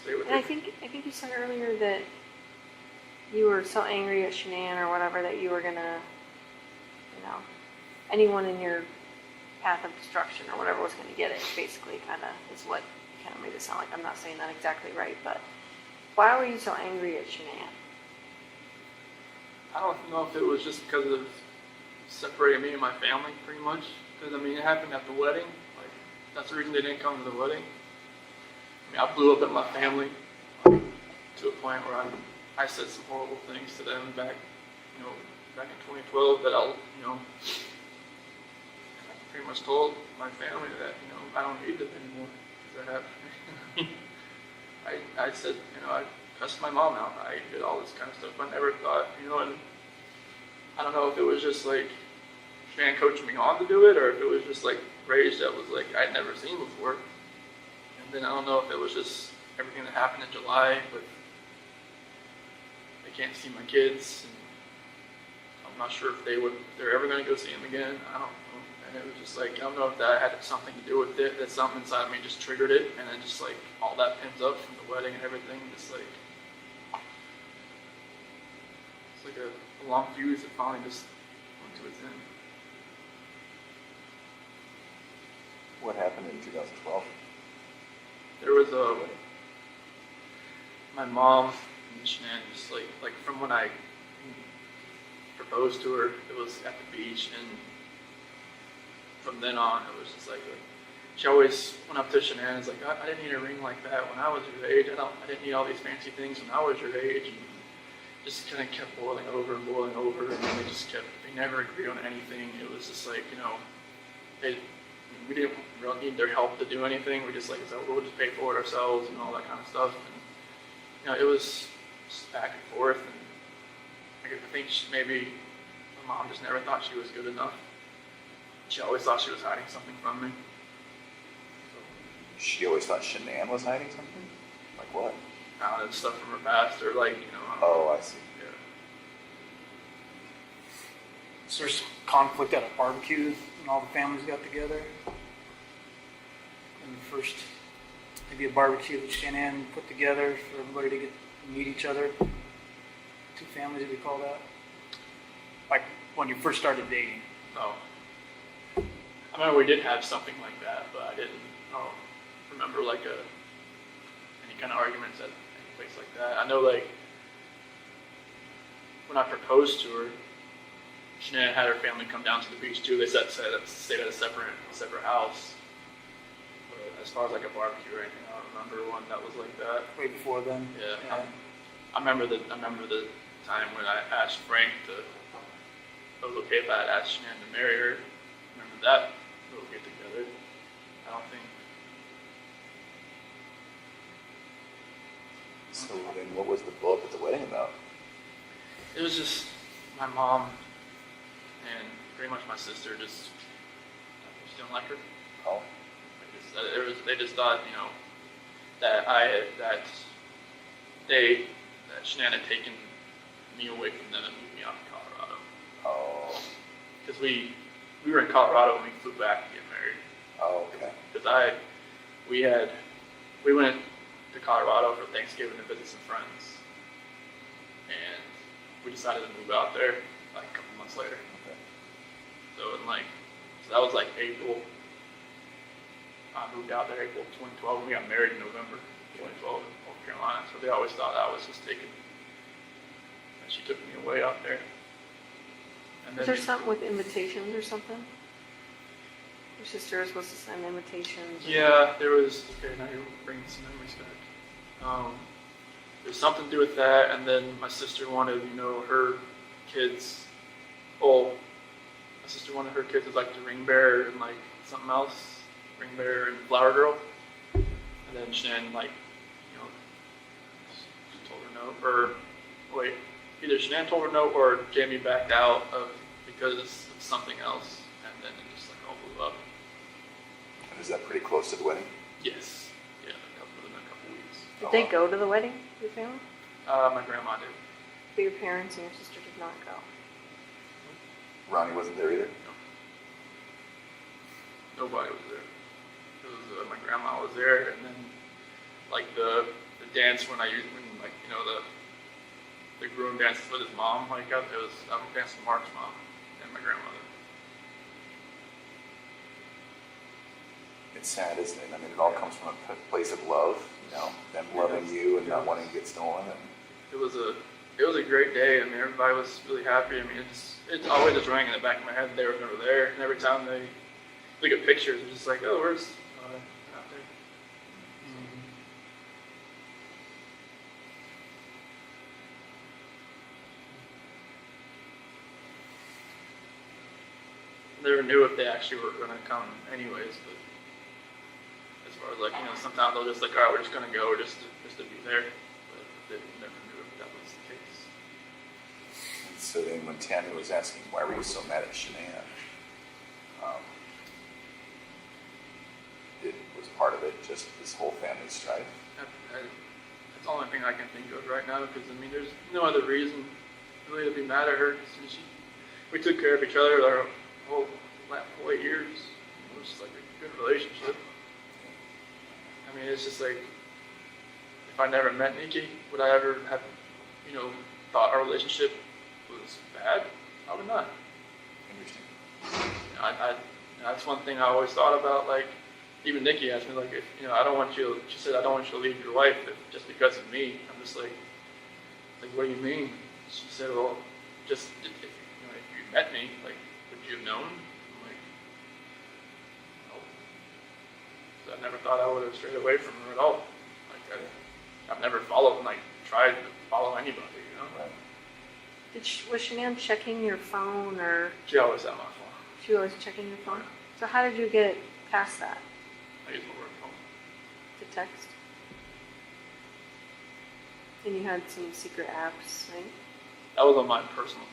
Stay with And I it. think you said earlier that you were so angry at Shanann or whatever that you were gonna, anyone in your path of destruction or whatever was gonna get it. Basically, kind of is what kind of made it sound like. I'm not saying that exactly right, but why were you so angry at Shanann? I don't know if it was just because of separating me and my family, pretty much. Because, I mean, it happened at the wedding. Like, that's the reason they didn't come to the wedding. I mean, I blew up at my family to a point where I said some horrible things to them back in 2012 that I pretty much told my family that, I don't need them anymore. Because I said, I cussed my mom out. I did all this kind of stuff. I never thought, and I don't know if it was just like Shanann coaching me on to do it, or if it was just like rage that was like I'd never seen before. And then I don't know if it was just everything that happened in July, but I can't see my kids, and I'm not sure if they're ever going to go see them again. I don't know. And it was just like, I don't know if that had something to do with it, that something inside of me just triggered it, and then just like all that pent up from the wedding and everything, just like, it's like a long fuse that finally just went to its end. What happened in 2012? There was my mom and Shanann, just like from when I proposed to her, it was at the beach, and from then on, it was just like she always went up to Shanann and was like, I didn't need a ring like that when I was your age. I didn't need all these fancy things when I was your age. And just kind of kept boiling over, and then they never agreed on anything. It was just like, we didn't really need their help to do anything. We just like, so we'll just pay for it ourselves and all that kind of stuff. And, it was just back and forth. And I think maybe my mom just never thought she was good enough. She always thought she was hiding something from me. She always thought Shanann was hiding something? Like what? And stuff from her past, or like, Oh, I see. Yeah. So there's conflict at a barbecue when all the families got together. And the first, maybe a barbecue that Shanann put together for everybody to get to meet each other. Two families, if you call that. Like when you first started dating. Oh. I remember we did have something like that, but I didn't remember like any kind of arguments at any place like that. I know like when I proposed to her, Shanann had her family come down to the beach too. They stayed at a separate house. But as far as like a barbecue or anything, I don't remember one that was like that. Way before then. Yeah. I remember the time when I asked Frank to. It was okay if I had asked Shanann to marry her. Remember that little get together? I don't think. So then what was the blow up at the wedding about? It was just my mom and pretty much my sister just didn't like her. Oh, They just thought, you know, that Shanann had taken me away from them and moved me out to Colorado. oh, Because we were in Colorado when we flew back to get married. oh, okay. Because we went to Colorado for Thanksgiving to visit some friends, and we decided to move out there like a couple months later. Okay. So that was like April. I moved out there April 2012, and we got married in November 2012 in North Carolina. So they always thought I was just taking, and she took me away out there. And Is there something with invitations or something? Your sister was supposed to send invitations. Yeah, there was. Okay, now you're bringing some memories back. There's something to do with that, and then my sister wanted, you know, her kids. Oh, my sister wanted her kids as like the ring bearer and like something else, ring bearer and flower girl. And then Shanann, like, you know, she told her no, or wait, either Shanann told her no or Jamie backed out of because of something else, and then it just like all blew up. And is that pretty close to the wedding? Yes. Yeah, within a couple weeks. Did they go to the wedding, your family? My grandma did. But your parents and your sister did not go. Ronnie wasn't there either? Nobody was there. It was, my grandma was there, and then like the dance when like you know the groom dances with his mom, like it was I danced with Mark's mom and my grandmother. It's sad, isn't it? I mean, it all comes from a place of love, you know, them loving you and not wanting to get stolen. And It was a great day. I mean, everybody was really happy. I mean, it's always just rang in the back of my head that they were going to be there, and every time they look at pictures, it's just like, oh, where's out there? Never knew if they actually were going to come anyways, but as far as like, you know, sometimes they'll just like, all right, we're just going to go just to be there, but they never knew if that was the case. so then when Tammy was asking, why were you so mad at Shanann? Was part of it just this whole family strife? That's the only thing I can think of right now, because I mean, there's no other reason really to be mad at her. We took care of each other our whole 8 years. It was just like a good relationship. I mean, it's just like, if I never met Niki, would I ever have, you know, thought our relationship was bad? Probably not. Interesting. That's one thing I always thought about. Like, even Niki asked me, like, if, you know, she said, I don't want you to leave your wife just because of me. I'm just like, what do you mean? She said, well, just, if you met me, like, would you have known? I'm like, no. So I never thought I would have strayed away from her at all. Like, I've never tried to follow anybody, you know? Right. Was Shanann checking your phone, or She always had my phone. she was checking your phone? So how did you get past that? I use my work phone. To text? And you had some secret apps, right? That was on my personal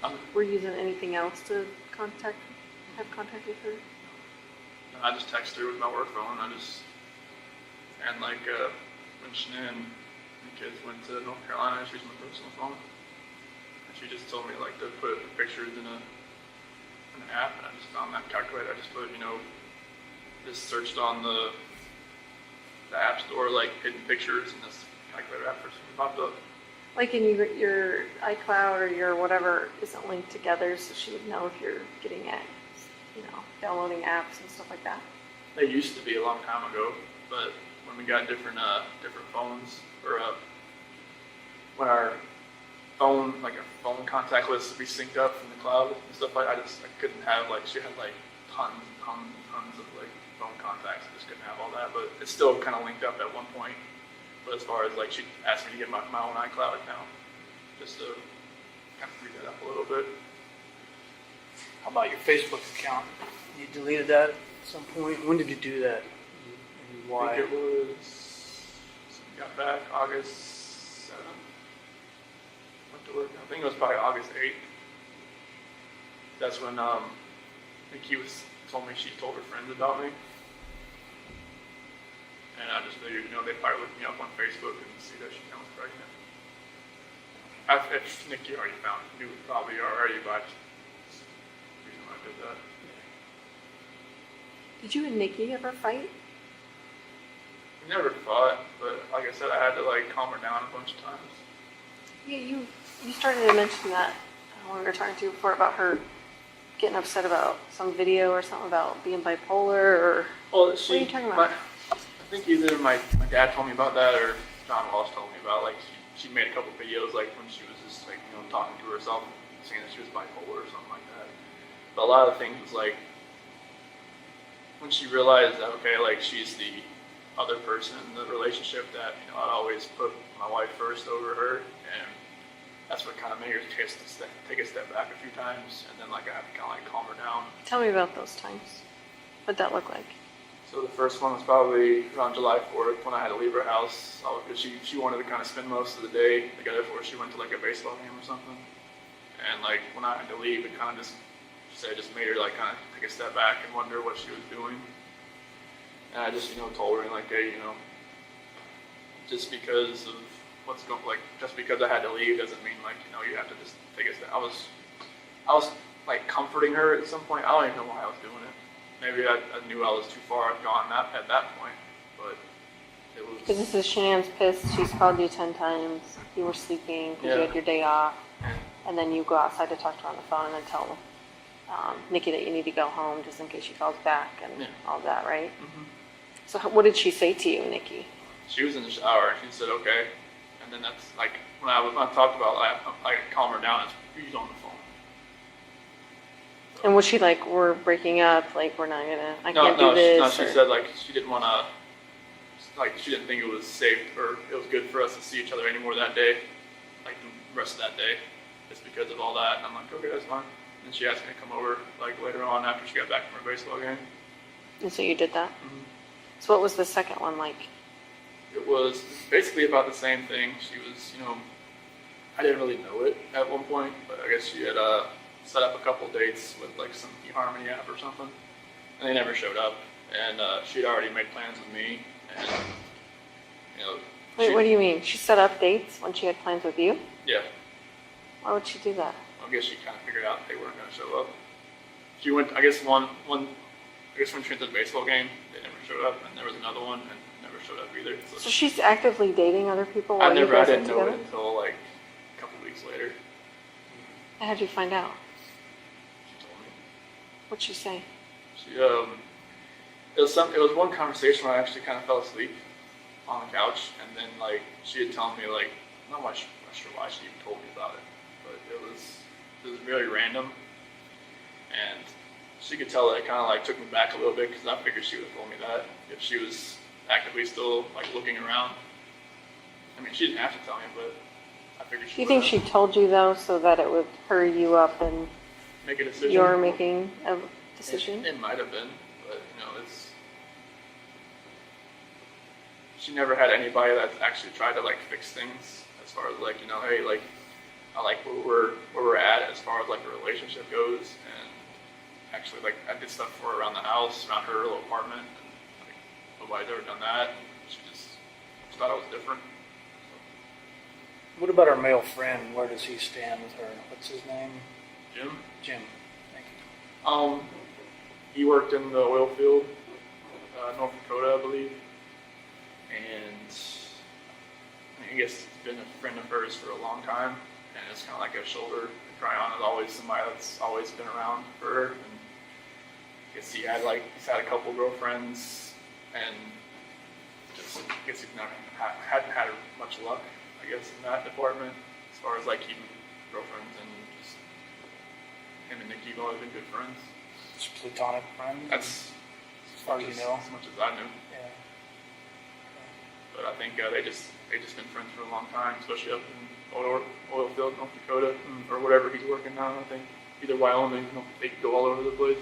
phone. Were you using anything else to have contact with her? I just text her with my work phone. And like when Shanann and the kids went to North Carolina, she used my personal phone. And she just told me like to put the pictures in an app, and I just found that calculator. I just put, you know, just searched on the app store, like hidden pictures, and this calculator app first popped up. Like in your iCloud or your whatever isn't linked together, so she would know if you're getting at, you know, downloading apps and stuff like that. They used to be a long time ago, but when we got different phones, or when our phone contact list we synced up from the cloud and stuff like, I couldn't have, like, she had like tons of like phone contacts. I just couldn't have all that, but it's still kind of linked up at one point. But as far as like, she asked me to get my own iCloud account, just to kind of free that up a little bit. How about your Facebook account? You deleted that at some point. When did you do that? And I why? think it was, got back August 7th. Went to work. I think it was probably August 8th. That's when Nikki told me she told her friends about me. And I just figured, they probably looked me up on Facebook and see that I was pregnant. If Nikki already knew it probably already, but the reason why I did that. Did you and Nikki ever fight? We never fought, but like I said, I had to like calm her down a bunch of times. Yeah, you started to mention that when we were talking to you before about her getting upset about some video or something about being bipolar or. Well, what are you talking about? I think either my dad told me about that or John Walsh told me about, like, she made a couple videos, like, when she was just, like, talking to herself, saying that she was bipolar or something like that. But a lot of things was, like, when she realized that, okay, like, she's the other person in the relationship that, I'd always put my wife first over her, and that's what kind of made her take a step back a few times, and then, like, I had to kind of, like, calm her down. Tell me about those times. What'd that look like? So the first one was probably around July 4th when I had to leave her house. She wanted to kind of spend most of the day together before she went to like a baseball game or something. And like when I had to leave, it kind of just made her like kind of take a step back and wonder what she was doing. And I just told her like, hey, just because of what's going, like just because I had to leave doesn't mean like you have to just take a step. I was like comforting her at some point. I don't even know why I was doing it. Maybe I knew I was too far gone at that point, but it was. Because this is Shanann's pissed. She's called you 10 times. You were sleeping because you had your day off. And then you go outside to talk to her on the phone and then tell Nikki that you need to go home just in case she calls back and all that, right? Mm-hmm. So what did she say to you, Nikki? She was in the shower and she said, okay. And then that's like, when I talked about I calm her down, she's on the phone. And was she like, we're breaking up, like, we're not gonna, I No, can't do this? No, she said, like, she didn't want to, like, she didn't think it was safe or it was good for us to see each other anymore that day, like, the rest of that day, just because of all that. And I'm like, okay, that's fine. And she asked me to come over, like, later on after she got back from her baseball game. And so you did that? Mm-hmm. So what was the second one like? It was basically about the same thing. She was, I didn't really know it at one point, but I guess she had, set up a couple dates with like some eHarmony app or something, and they never showed up. And she'd already made plans with me, and Wait, what do you mean? She set up dates when she had plans with you? Yeah, Why would she do that? I guess she kind of figured out they weren't going to show up. She went, I guess when she went to the baseball game, they never showed up, and there was another one, and never showed up either. So she's actively dating other people I while you guys are didn't know together? it until like a couple weeks later. How did you find out? She told me. What'd she say? It was one conversation where I actually kind of fell asleep on the couch, and then like she had told me like, I'm not sure why she even told me about it, but it was really random, and she could tell that it kind of like took me back a little bit because I figured she would have told me that if she was actively still like looking around. I mean, she didn't have to tell me, but I figured she. Do you think she told you though so that it would hurry you up and make a decision? you're making a decision? It might have been, but it's. She never had anybody that actually tried to like fix things as far as like hey, like I like where we're at as far as like the relationship goes, and actually like I did stuff for her around the house, around her little apartment, and like nobody's ever done that. And she just thought it was different. What about our male friend? Where does he stand with her? What's his name? Jim. Thank you. He worked in the oil field, North Dakota, I believe, and I guess he's been a friend of hers for a long time, and it's kind of like a shoulder to cry on. Is always somebody that's always been around for her. And I guess he's had a couple girlfriends, and just I guess he's hadn't had much luck, I guess, in that department as far as like keeping girlfriends, and just him and Nikki have always been good friends. Just platonic friends? That's as far as you know? as much as I knew. Yeah. But I think they just been friends for a long time, especially up in oil field, North Dakota, or whatever he's working now. I think either Wyoming, they could go all over the place.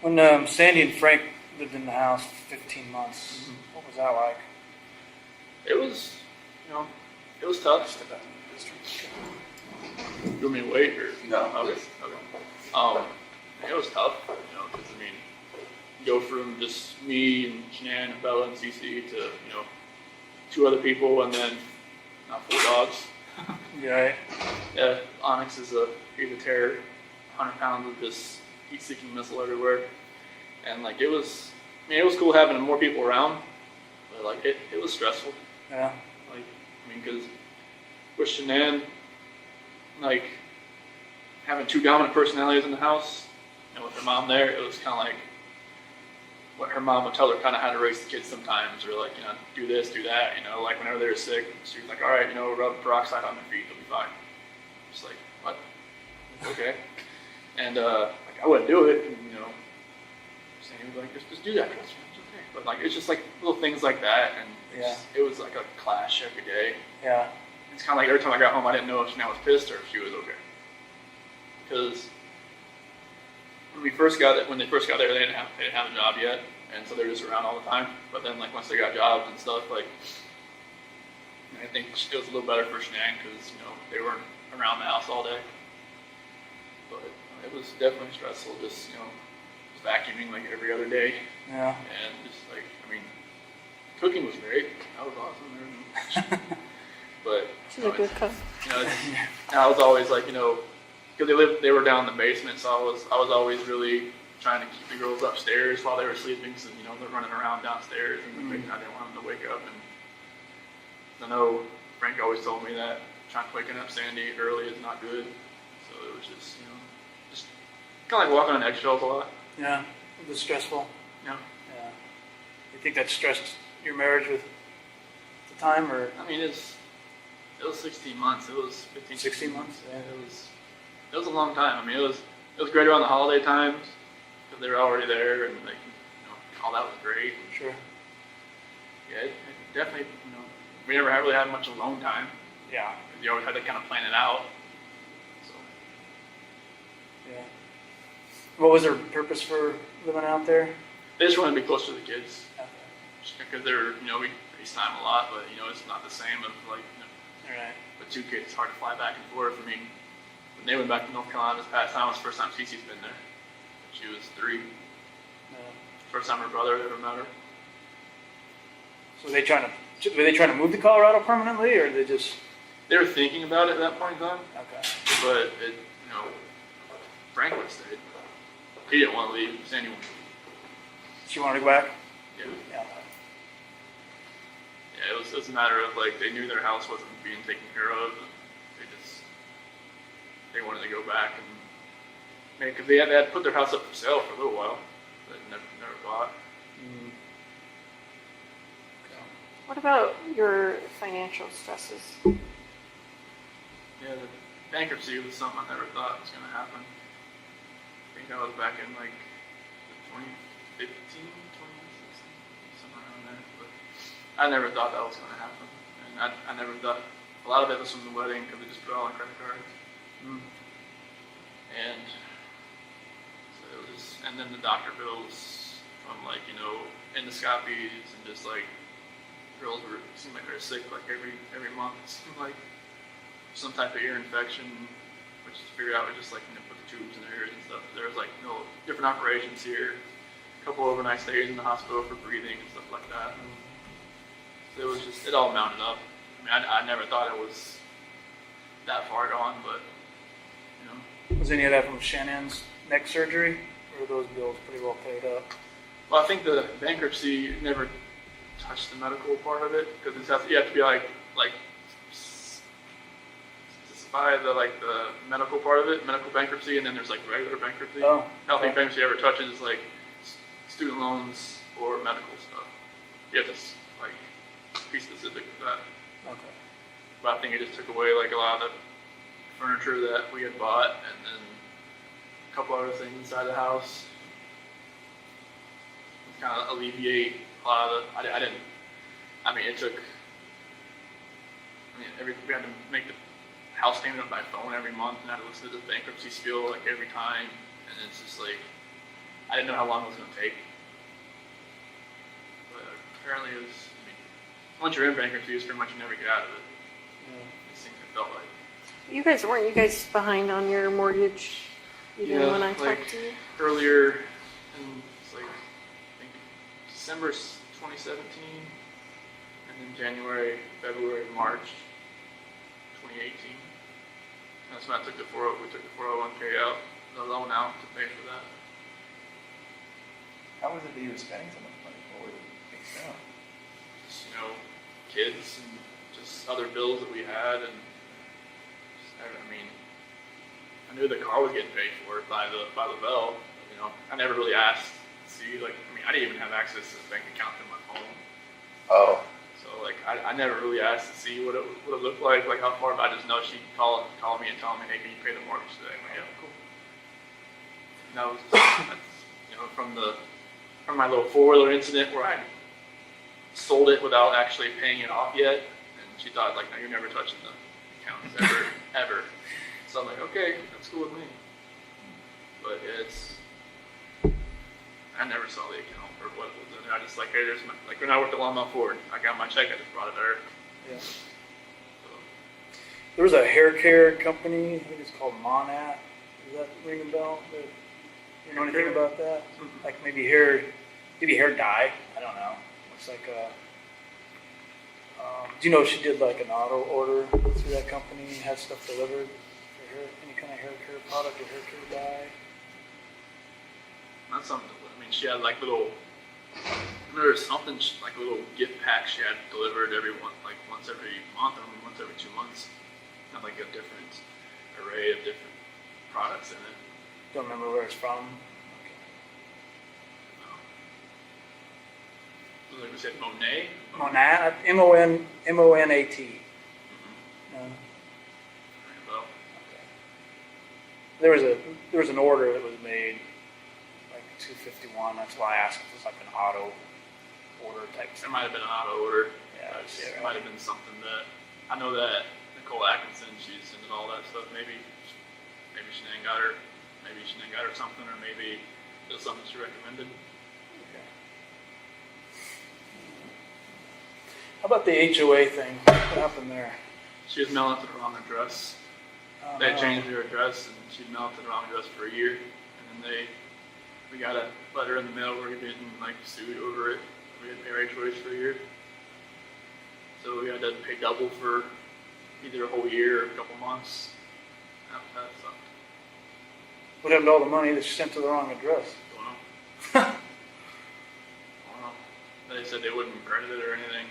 When Sandy and Frank lived in the house for 15 months, what was that like? It was, it was tough. You want me to wait or? No. Okay. It was tough, because go from just me and Shanann and Bella and Cece to, 2 other people and then 4 dogs. Right. Yeah, Onyx he's a terror, 100 pounds of just heat-seeking missile everywhere. And it was cool having more people around, but it was stressful. Yeah. Because with Shanann, having 2 dominant personalities in the house, and with her mom there, it was kind of what her mom would tell her kind of how to raise the kids sometimes, or do this, do that, whenever they were sick, she was like, all right, rub peroxide on their feet, they'll be fine. Just what? Okay. And I wouldn't do it, and Sandy was like, just do that, it's okay. But it's just little things like that, and it was like a clash every day. Yeah. It's kind of every time I got home, I didn't know if Shanann was pissed or if she was okay. Because when they first got there, they didn't have a job yet, and so they were just around all the time. But then, once they got jobs and stuff, I think it was a little better for Shanann because they weren't around the house all day. But it was definitely stressful, just vacuuming every other day. Yeah. And just cooking was great. That was awesome. But She's a good cook. I was always because they were down in the basement, so I was always really trying to keep the girls upstairs while they were sleeping, so they're running around downstairs, and I didn't want them to wake up. And I know Frank always told me that waking up Sandy early is not good, so it was just kind of walking on eggshells a lot. Yeah, it was stressful. Yeah. Yeah. You think that stressed your marriage with the time, or? It was 16 months. It was 15, 16 months. Yeah, it was a long time. It was great around the holiday times because they were already there, and all that was great. Sure. Yeah, it definitely. We never really had much alone time. Yeah. You always had to kind of plan it out. So. Yeah. What was their purpose for living out there? They just wanted to be close to the kids. Okay. Just because they're, we FaceTime a lot, but it's not the same as Right. with 2 kids, it's hard to fly back and forth. When they went back to North Carolina this past time, it was the first time Cece's been there. She was 3. Yeah. First time her brother ever met her. So were they trying to move to Colorado permanently, or they just? They were thinking about it at that point in time. Okay. But Frank would have stayed. He didn't want to leave. Sandy wanted to leave. She wanted to go back? Yeah. Yeah. Yeah, it was a matter of they knew their house wasn't being taken care of, and they wanted to go back and because they had put their house up for sale for a little while, but never bought. Mm-hmm. Okay. What about your financial stresses? Yeah, the bankruptcy was something I never thought was going to happen. I think that was back in 2015, 2016, somewhere around there. But I never thought that was going to happen. And I never thought, a lot of it was from the wedding because they just put it all on credit cards. And so it was just, and then the doctor bills from endoscopies and just girls seemed like they were sick every month. It seemed like some type of ear infection, which to figure out was just put the tubes in their ears and stuff. There was different operations here, a couple overnight stays in the hospital for breathing and stuff like that. So it was just, it all mounted up. I never thought it was that far gone, but Was any of that from Shannon's neck surgery, or were those bills pretty well paid up? Well, I think the bankruptcy never touched the medical part of it because you have to be specify the medical part of it, medical bankruptcy, and then there's regular bankruptcy. Oh. I don't think bankruptcy ever touches student loans or medical stuff. You have to be specific with that. Okay. But I think it just took away a lot of the furniture that we had bought, and then a couple other things inside the house. Kind of alleviate a lot of the, it took, we had to make the house payment by phone every month, and I had to listen to the bankruptcy spiel like every time, and it's just like, I didn't know how long it was going to take. But apparently it was, once you're in bankruptcy, it's pretty much you never get out of it. Yeah. These things it felt like. Weren't you guys behind on your mortgage even when I talked to you? Earlier in, it's like, I think December 2017, and then January, February, March 2018. That's when I took we took the 401k out, the loan out to pay for that. How was it that you were spending so much money? What were the things down? Just, kids and just other bills that we had, and just, I knew the car was getting paid for by the bell. I never really asked to see, I didn't even have access to the bank account through my phone. Oh. So I never really asked to see what it looked like how far. But I just know she'd call me and tell me, hey, can you pay the mortgage today? I'm like, yeah, cool. And that was that's, from my little 4-wheeler incident where I sold it without actually paying it off yet, and she thought no, you're never touching the accounts ever. So I'm like, okay, that's cool with me. But I never saw the account or what was in there. I just hey, there's when I worked at Lawnmower Ford, I got my check, I just brought it there. Yeah. So, There was a hair care company, I think it's called Monat. Does that ring a bell? You know anything about that? Mhm. Like maybe hair dye. I don't know. Looks like do you know she did an auto order through that company and had stuff delivered for hair, any kind of hair care product or hair care dye? not something. She had little. There was something little gift packs she had delivered once every month or once every 2 months. Had a different array of different products in it. Don't remember where it's from. Like we said, Monet. Monat, M-O-N-A-T. No. Well, There was an order that was made, $251. That's why I asked if it was an auto order type it thing. might have been an auto order. Yeah, It might have been something that I know that Nicole Atkinson, she's into all that stuff. Maybe Shanann got her. Maybe Shanann got her something, or maybe it was something she recommended. Okay. How about the HOA thing? What happened there? She was mailing it to the wrong address. They had changed her address, and she'd mailed it to the wrong address for a year. And then we got a letter in the mail where we getting sued over it. We didn't pay our HOAs for a year. So we had to pay double for either a whole year or a couple months. That sucked. What happened to all the money that you sent to the wrong address? Don't know. They said they wouldn't credit it or anything.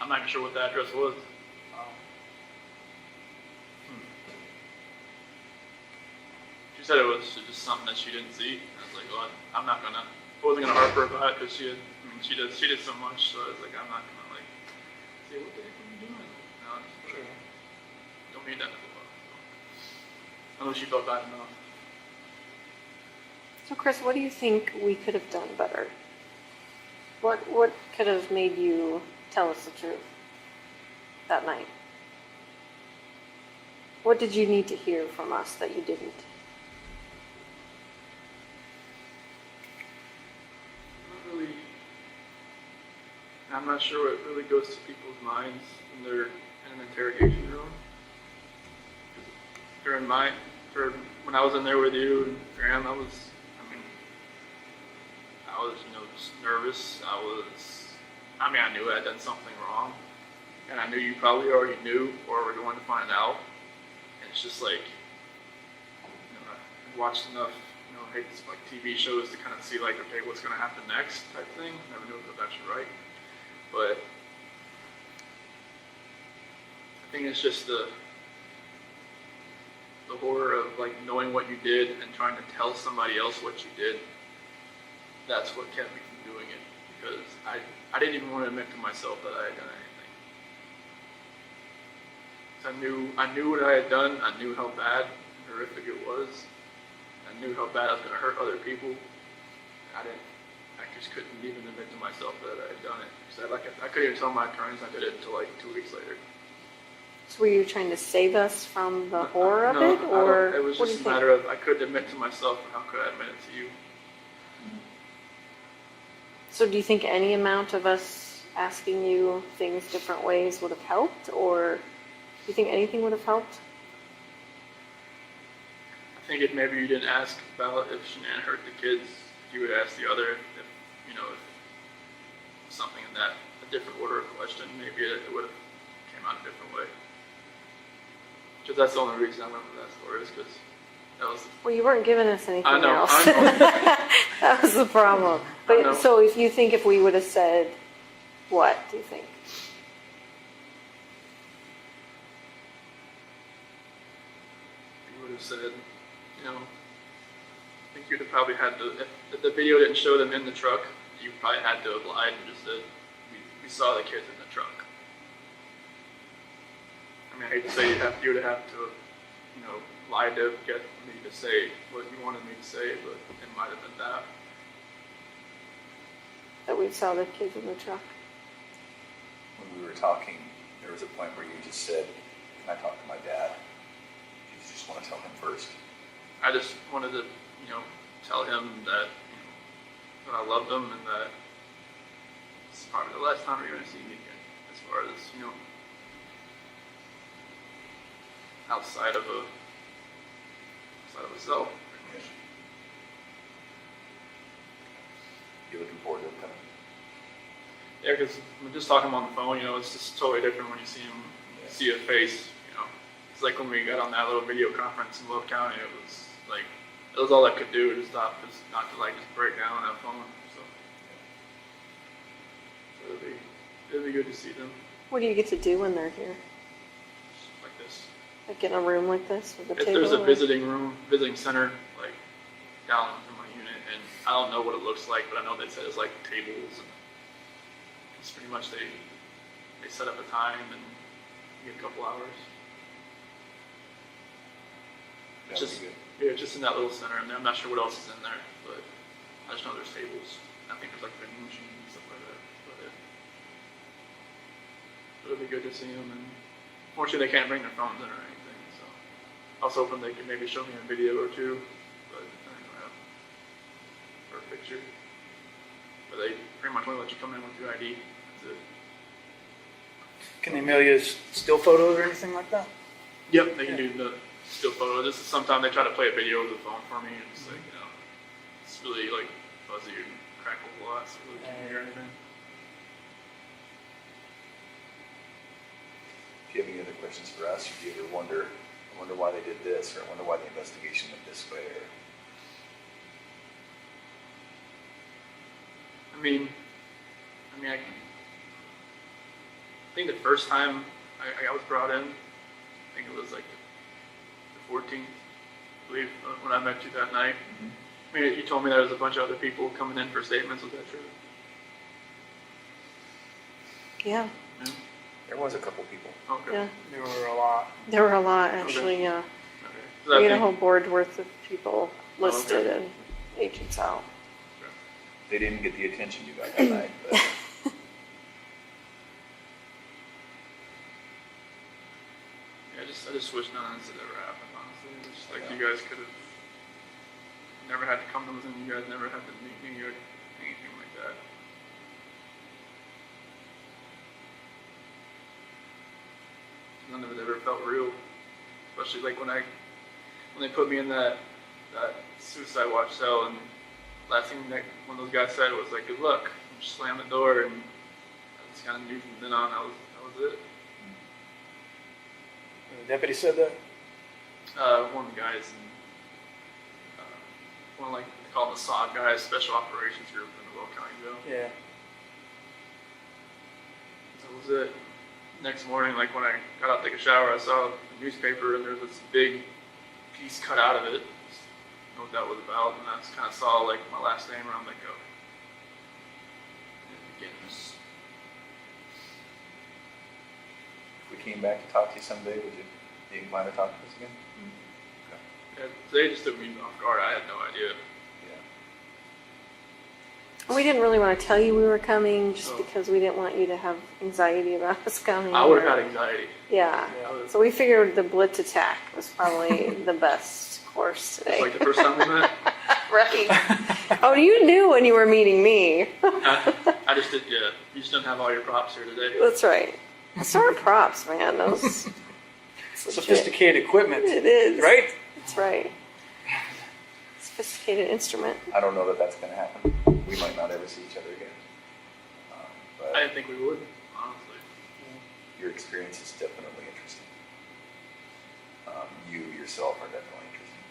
I'm not even sure what the address was. She said it was just something that she didn't see. I was like, well, I wasn't gonna harp her about it because she did so much. So I was like, I'm not gonna say what the heck are you doing? No, Sure. don't need that. I know she felt bad enough. So Chris, what do you think we could have done better? What could have made you tell us the truth that night? What did you need to hear from us that you didn't? I'm not sure what really goes to people's minds when they're in an interrogation room. When I was in there with you and Graham, I was just nervous. I knew I had done something wrong, and I knew you probably already knew or were going to find out. And it's just I've watched enough, TV shows to kind of see okay, what's going to happen next type thing. Never knew if it was actually right. But I think it's just the horror of knowing what you did and trying to tell somebody else what you did. That's what kept me from doing it, because I didn't even want to admit to myself that I had done anything. 'Cause I knew what I had done. I knew how bad and horrific it was. I knew how bad I was going to hurt other people. I just couldn't even admit to myself that I had done it. Because I couldn't even tell my attorneys I did it until like 2 weeks later. So were you trying to save us from the horror of No, it, or it was what do just you a think? matter of I couldn't admit to myself, and how could I admit it to you? So do you think any amount of us asking you things different ways would have helped, or do you think anything would have helped? I think if maybe you didn't ask about if Shanann hurt the kids, you would ask the other if something in that a different order of question, maybe it would have came out a different way. Because that's the only reason I went with that story is because that was. Well, you weren't giving us anything I know. else. I know. That was the problem. I know. But so if we would have said, what do you think? You would have said, I think you'd have probably had to, if the video didn't show them in the truck, you probably had to have lied and just said, we saw the kids in the truck. I mean, I hate to say you would have to, lie to get me to say what you wanted me to say, but it might have been that. That we saw the kids in the truck? When we were talking, there was a point where you just said, "Can I talk to my dad?" Did you just want to tell him first? I just wanted to, tell him that, that I loved him and that it's probably the last time you're going to see me again, as far as, outside of a cell. Yeah. You looking forward to it coming? Yeah, because just talking on the phone, it's just totally different when you see him, see a face, It's like when we got on that little video conference in Love County, it was all I could do to stop, just not to just break down on that phone. So it'd be good to see them What do you get to do when they're here? like this. Like in a room like this with a If table? there's a or- visiting center, down in my unit, and I don't know what it looks like, but I know they said it's like tables, and it's pretty much they set up a time and you get a couple hours. It's That'd just, be good. yeah, just in that little center, and I'm not sure what else is in there, but I just know there's tables. I think there's vending machines and stuff like that. But it'll be good to see them, and fortunately they can't bring their phones in or anything, so I was hoping they could maybe show me a video or two, but I don't have or a picture. But they pretty much only let you come in with your ID. That's it. Can they mail you still photos or anything like that? Yep, they can do the still photo. This is sometimes they try to play a video with the phone for me, and it's it's really fuzzy and crackles a lot, so really can't hear anything. If you have any other questions for us, or do you ever wonder why they did this, or wonder why the investigation went this way, or I think the first time I was brought in, I think it was the 14th, I believe, when I met you that night. I mean, you told me there was a bunch of other people coming in for statements. Was that true? Yeah, Yeah. there was a couple people. Okay. yeah. There were a lot. There were a lot, actually, yeah. Okay. So We I had a think- whole board worth of people listed okay. and agents out. They didn't get the attention you got that night, but Yeah, I just wish none of this had ever happened, honestly. It's just you guys could have never had to come to us, and you guys never had to meet me or anything like that. None of it ever felt real, especially when they put me in that suicide watch cell, and last thing one of those guys said was "Good luck," and just slammed the door, and I just kind of knew from then on that was it. The deputy said that? One of the guys, one they call them the SOG guys, Special Operations Group in the Will County Jail. Yeah. That was it. Next morning, when I got out to take a shower, I saw the newspaper, and there was this big piece cut out of it. Just know what that was about, and I just kind of saw my last name around Niko. And it begins. If we came back to talk to you someday, would you be inclined to talk to us again? Okay. Yeah, they just took me off guard. I had no idea. Yeah. We didn't really want to tell you we were coming just Oh. because we didn't want you to have anxiety about us coming. I would or- have had anxiety. Yeah. Yeah. So we figured the blitz attack was probably the best course today. It's like the first time we met. Right. Oh, you knew when you were meeting me. I just did, yeah. You just didn't have all your props here today. That's right. So are props, man. Those Sophisticated equipment, It is. right? That's right. Sophisticated instrument. I don't know that that's going to happen. We might not ever see each other again. But I didn't think we would, honestly. your experience is definitely interesting. You yourself are definitely interesting.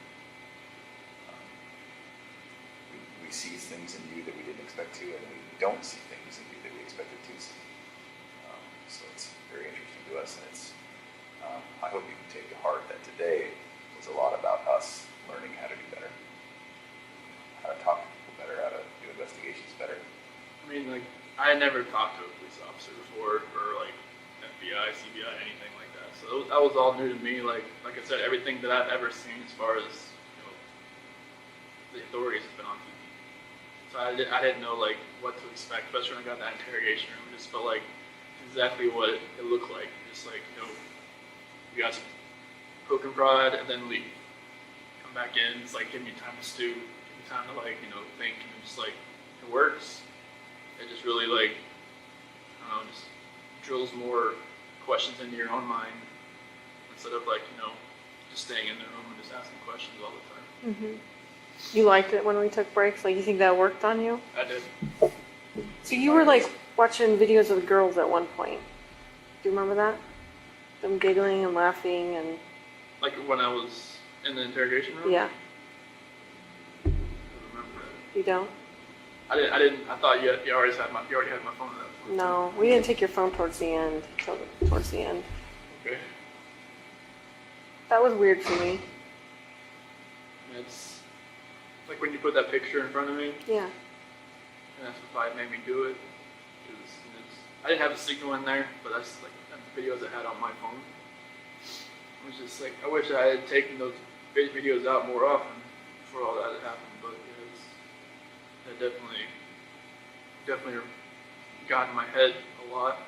We see things in you that we didn't expect to, and we don't see things in you that we expected to see. So it's very interesting to us, and it's. I hope you can take to heart that today was a lot about us learning how to do better, how to talk to people better, how to do investigations better. I mean, like, I had never talked to a police officer before, or like FBI, CBI, anything like that. So that was all new to me. Like I said, everything that I've ever seen as far as the authorities has been on TV. So I didn't know like what to expect, especially when I got that interrogation room. It just felt like exactly what it looked like. Just like you got some poke and prod, and then leave. Come back in. It's like give me time to stew, give me time to think, and just like it works. It just really I don't know, just drills more questions into your own mind instead of just staying in the room and just asking questions all the time. Mm-hmm. You liked it when we took breaks? Like, you think that worked on you? I did. So you were like watching videos of the girls at one point. Do you remember that? Them giggling and laughing and Like when I was in the interrogation room. yeah. I remember that. You don't? I didn't. I thought you already had my phone at that point. No, we didn't take your phone towards the end. Towards the end. Okay. That was weird for me. It's like when you put that picture in front of me, Yeah. and that's what probably made me do it. I didn't have a signal in there, but that's like the videos I had on my phone. It was just like I wish I had taken those videos out more often before all that had happened. But yeah, that definitely got in my head a lot.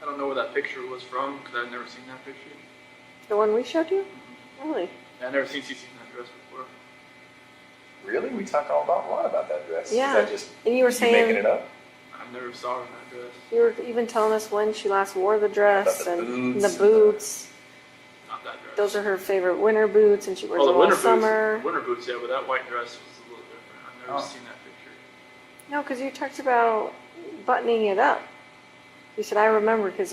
I don't know where that picture was from because I'd never seen that picture. The one we showed you? Really? I'd never seen CC in that dress before. Really? We talked a lot about that dress. Yeah. Is that just And you were you making saying it up? I never saw her in that dress. you were even telling us when she last wore the dress About the and boots the and boots. Not that dress. Those are her favorite winter boots, and she wears Oh, the them all winter summer. boots. Winter boots, yeah, but that white dress was a little different. I've never Oh. seen that picture. No, because you talked about buttoning it up. You said, I remember because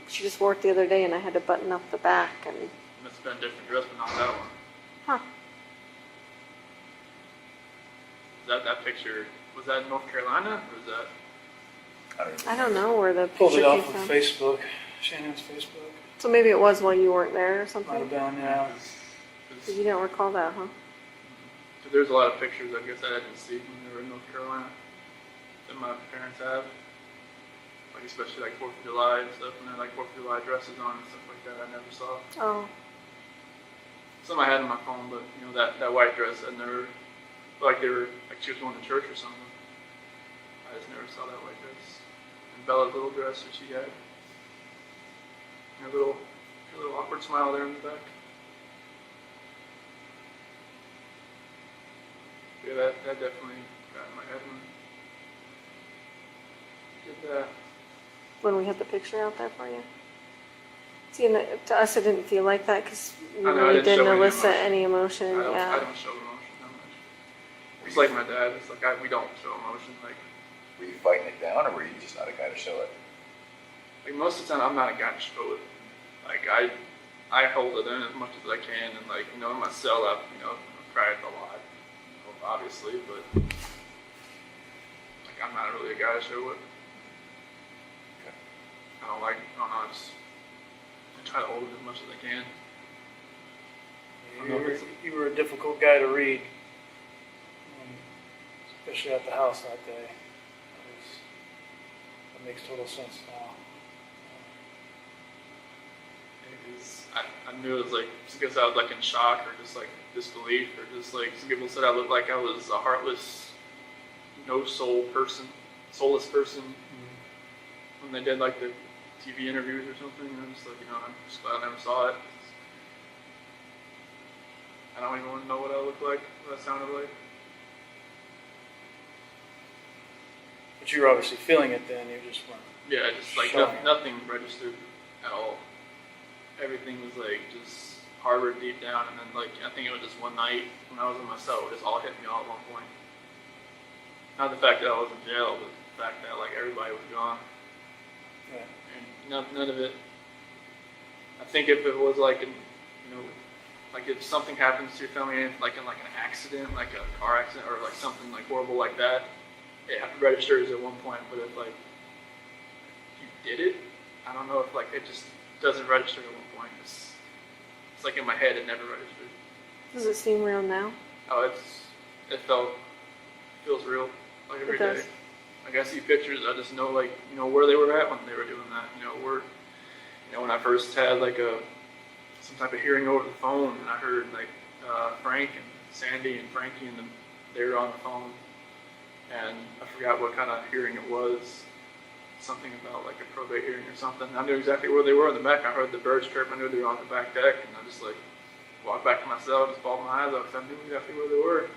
she just wore it the other day and I had to button up the back. And It must have been a different dress, but not that one. huh. That picture, was that in North Carolina, or was that? I don't know where the Pulled picture it came off from. of Facebook, Shannon's Facebook. So maybe it was while you weren't there or Might have something? been, yeah. Because you don't recall that, huh? So there's a lot of pictures, I guess, I didn't see when they were in North Carolina that my parents have. Like, especially like 4th of July and stuff, and they had like 4th of July dresses on and stuff like that I never saw. Oh. Some I had on my phone, but that white dress I never, like she was going to church or something. I just never saw that white dress. And Bella's little dress that she had. Her little awkward smile there in the back. Yeah, that definitely got in my head when I did that. When we had the picture out there for you? See, and to us it didn't feel like that because we I know, I really didn't didn't show any elicit emotion. any emotion. I Yeah. don't show emotion that much. It's like my dad. It's like we don't show emotion. Like Were you fighting it down, or were you just not a guy to show it? most of the time, I'm not a guy to show it. Like I hold it in as much as I can, and in my cell, I've cried a lot, obviously, but I'm not really a guy to show it. Okay. I don't know. I try to hold it as much as I can. You were a difficult guy to read, especially at the house that day. That makes total sense now. I knew it was like, because I was like in shock or just like disbelief or just like, some people said I looked like I was a heartless, no soul person, soulless person when they did like the TV interviews or something. And I'm just like, I'm just glad I never saw it. I don't even want to know what I looked like, what I sounded like. But you were obviously feeling it then, you just weren't. Yeah, just like Showing it. nothing registered at all. Everything was like just harbored deep down, and then like I think it was just one night when I was in my cell, it just all hit me all at one point. Not the fact that I was in jail, but the fact that like everybody was gone, Yeah. and none of it. I think if it was like like if something happens to your family, like in like an accident, like a car accident, or like something like horrible like that, it registers at one point. But if like you did it, I don't know if like it just doesn't register at one point. It's like in my head, it never registered. Does it seem real now? Oh, it feels real, like every It does. day. Like I see pictures, I just know like where they were at when they were doing that. When I first had like some type of hearing over the phone, and I heard like Frank and Sandy and Frankie and them, they were on the phone, and I forgot what kind of hearing it was. Something about like a probate hearing or something. I knew exactly where they were in the back. I heard the birds chirp. I knew they were on the back deck, and I just like walked back to my cell, just bawled my eyes out because I knew exactly where they were.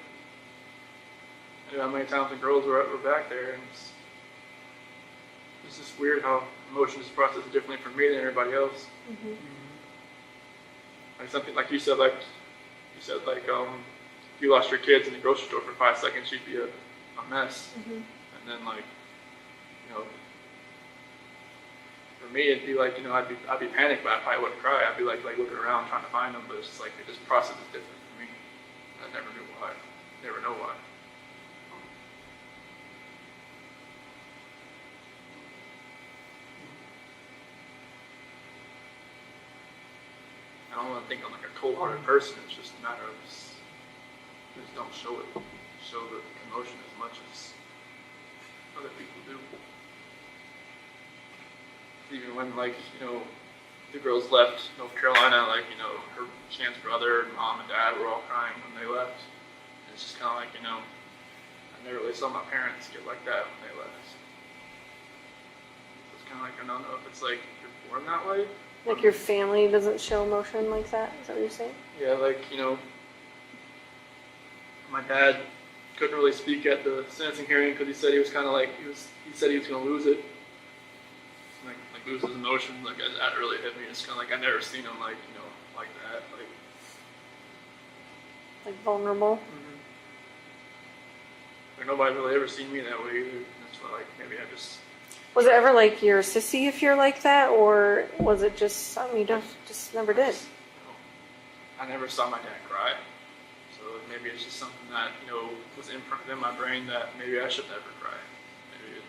I knew how many times the girls were back there, and it's just weird how emotions process differently for me than everybody else. Mm-hmm. Like something like you said, if you lost your kids in the grocery store for 5 seconds, you'd be a mess. Mm-hmm. And then like, for me, it'd be like, I'd be panicked, but I probably wouldn't cry. I'd be like looking around trying to find them, but it's just like, it just processes different for me. I never knew why. Never know why. I don't want to think I'm like a cold-hearted person. It's just a matter of just don't show the emotion as much as other people do. Even when the girls left North Carolina, her Shann's brother and mom and dad were all crying when they left. And it's just kind of like, I never really saw my parents get like that when they left. So it's kind of like, I don't know if it's like you're born that way. Like your family doesn't show emotion like that? Is that what you're saying? Yeah, my dad couldn't really speak at the sentencing hearing because he said he was kind of like, he said he was going to lose it. Like lose his emotions. Like that really hit me. It's kind of like I never seen him like that. Like vulnerable? Like nobody really ever seen me that way either. That's why maybe I just. Was it ever like you're a sissy if you're like that, or was it just something you just never did? I never saw my dad cry. So maybe it's just something that, was imprinted in my brain that maybe I should never cry. Maybe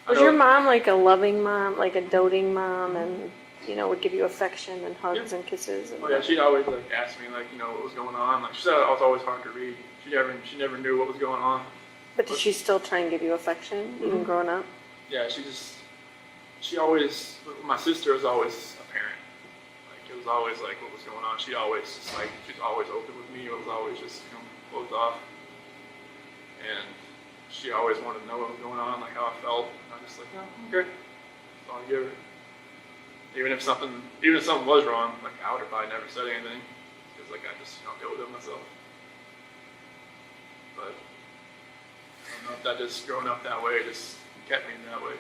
Was your mom like a loving mom, like a doting mom, and would give you affection and hugs and kisses? And Oh yeah, she'd always ask me what was going on. She said I was always hard to read. She never knew what was going on. But did she still try and give you affection even growing up? Yeah, she always, my sister was always a parent. It was always what was going on. She was always open with me. It was always just, closed off. And she always wanted to know what was going on, how I felt. And I'm just like, no, okay. That's all I give her. Even if something was wrong, I would have probably never said anything. Because I just, deal with it myself. But I don't know if that just growing up that way just kept me that way.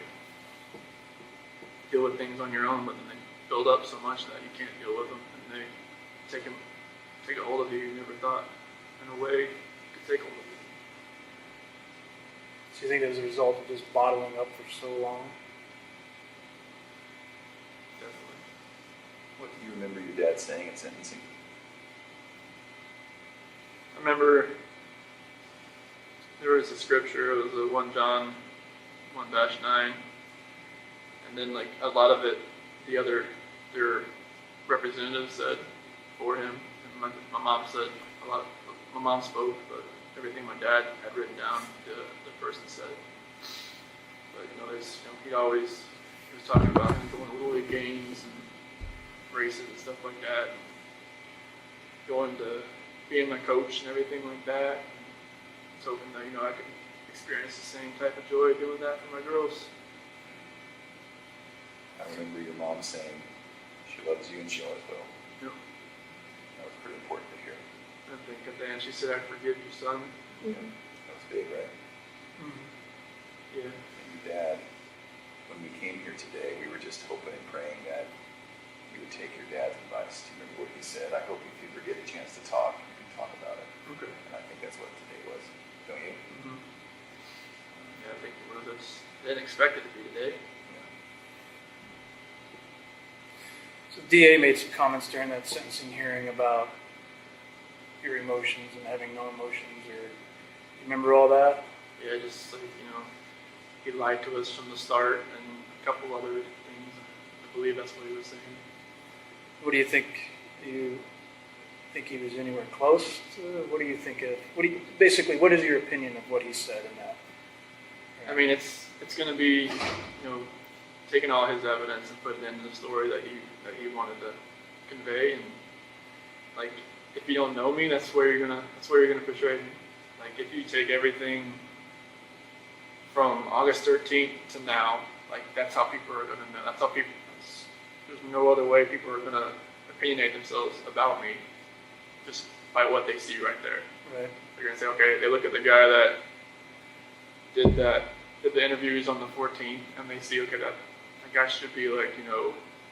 Deal with things on your own, but then they build up so much that you can't deal with them, and they take a hold of you never thought, in a way, could take hold of you. So you think as a result of just bottling up for so long? Definitely. What do you remember your dad saying at sentencing? I remember there was a scripture. It was a 1 John 1-9, and then a lot of it, their representatives said for him. And my mom said my mom spoke, but everything my dad had written down, the person said. But he was talking about him going to Little League games and races and stuff like that. And going to being my coach and everything like that. And I was hoping that I could experience the same type of joy doing that for my girls. I remember your mom saying she loves you and she always will. Yep. That was pretty important to hear. I think at the end she said, "I forgive you, son." Yeah, that was big, right? Mm-hmm. Yeah. And your dad, when we came here today, we were just hoping and praying that you would take your dad's advice. Do you remember what he said? I hope if you ever get a chance to talk, you can talk about it. Okay. And I think that's what today was, don't you? Mm-hmm. Yeah, I think it was. I didn't expect it to be today. Yeah. So DA made some comments during that sentencing hearing about your emotions and having no emotions, or you remember all that? Yeah, just like, he lied to us from the start and a couple other things. I believe that's what he was saying. What do you think? Do you think he was anywhere close to? What do you think of? Basically, what is your opinion of what he said in that? I mean, it's going to be, taking all his evidence and putting it into the story that he wanted to convey. And like, if you don't know me, that's where you're gonna portray me. Like, if you take everything from August 13th to now, like, that's how people are gonna know. That's how people. There's no other way people are gonna opinionate themselves about me, just by what they see right there. Right. They're gonna say, okay, they look at the guy that did the interviews on the 14th, and they see, okay, that guy should be like,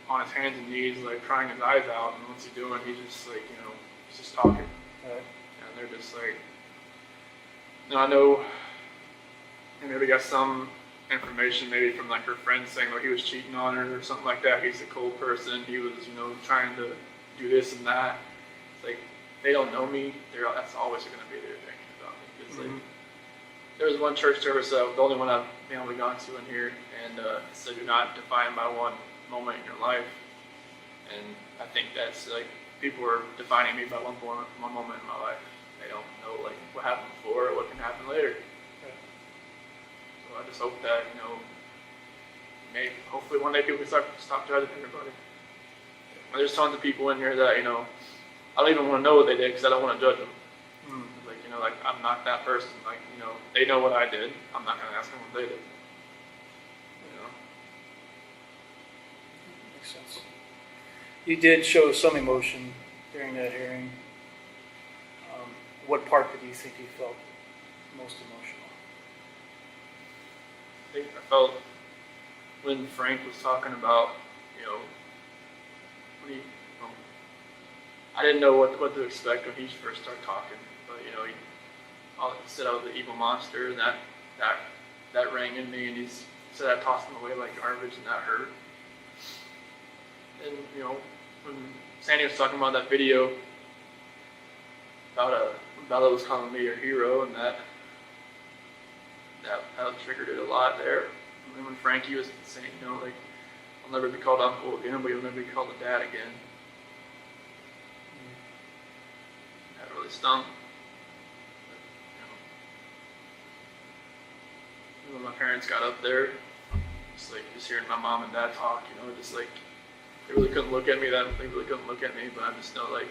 on his hands and knees, like crying his eyes out, and what's he doing? He's just like, he's just talking. Right. And they're just like, I know, and maybe got some information maybe from like her friend saying like he was cheating on her or something like that. He's a cold person. He was, trying to do this and that. It's like, they don't know me. That's always going to be their opinion about me. It's like, there was one church service, the only one I've family gone to in here, and it said you're not defined by one moment in your life. And I think that's like, people are defining me by one moment in my life. They don't know like what happened before or what can happen later. Right. So I just hope that, maybe hopefully one day people can stop judging everybody. There's tons of people in here that, I don't even want to know what they did because I don't want to judge them. Like, like, I'm not that person. Like, they know what I did. I'm not going to ask them what they did. Makes sense. You did show some emotion during that hearing. What part did you think you felt most emotional? I felt when Frank was talking about, I didn't know what to expect when he first started talking, but he said I was the evil monster, and that rang in me, and he said I tossed him away like garbage, and that hurt. And when Sandy was talking about that video about Bella was calling me her hero, and that triggered it a lot there. And then when Frankie was saying, like, I'll never be called uncle again, but you'll never be called a dad again. That really stung. But, when my parents got up there, just hearing my mom and dad talk, just like, they really couldn't look at me. They really couldn't look at me, but I just know, like,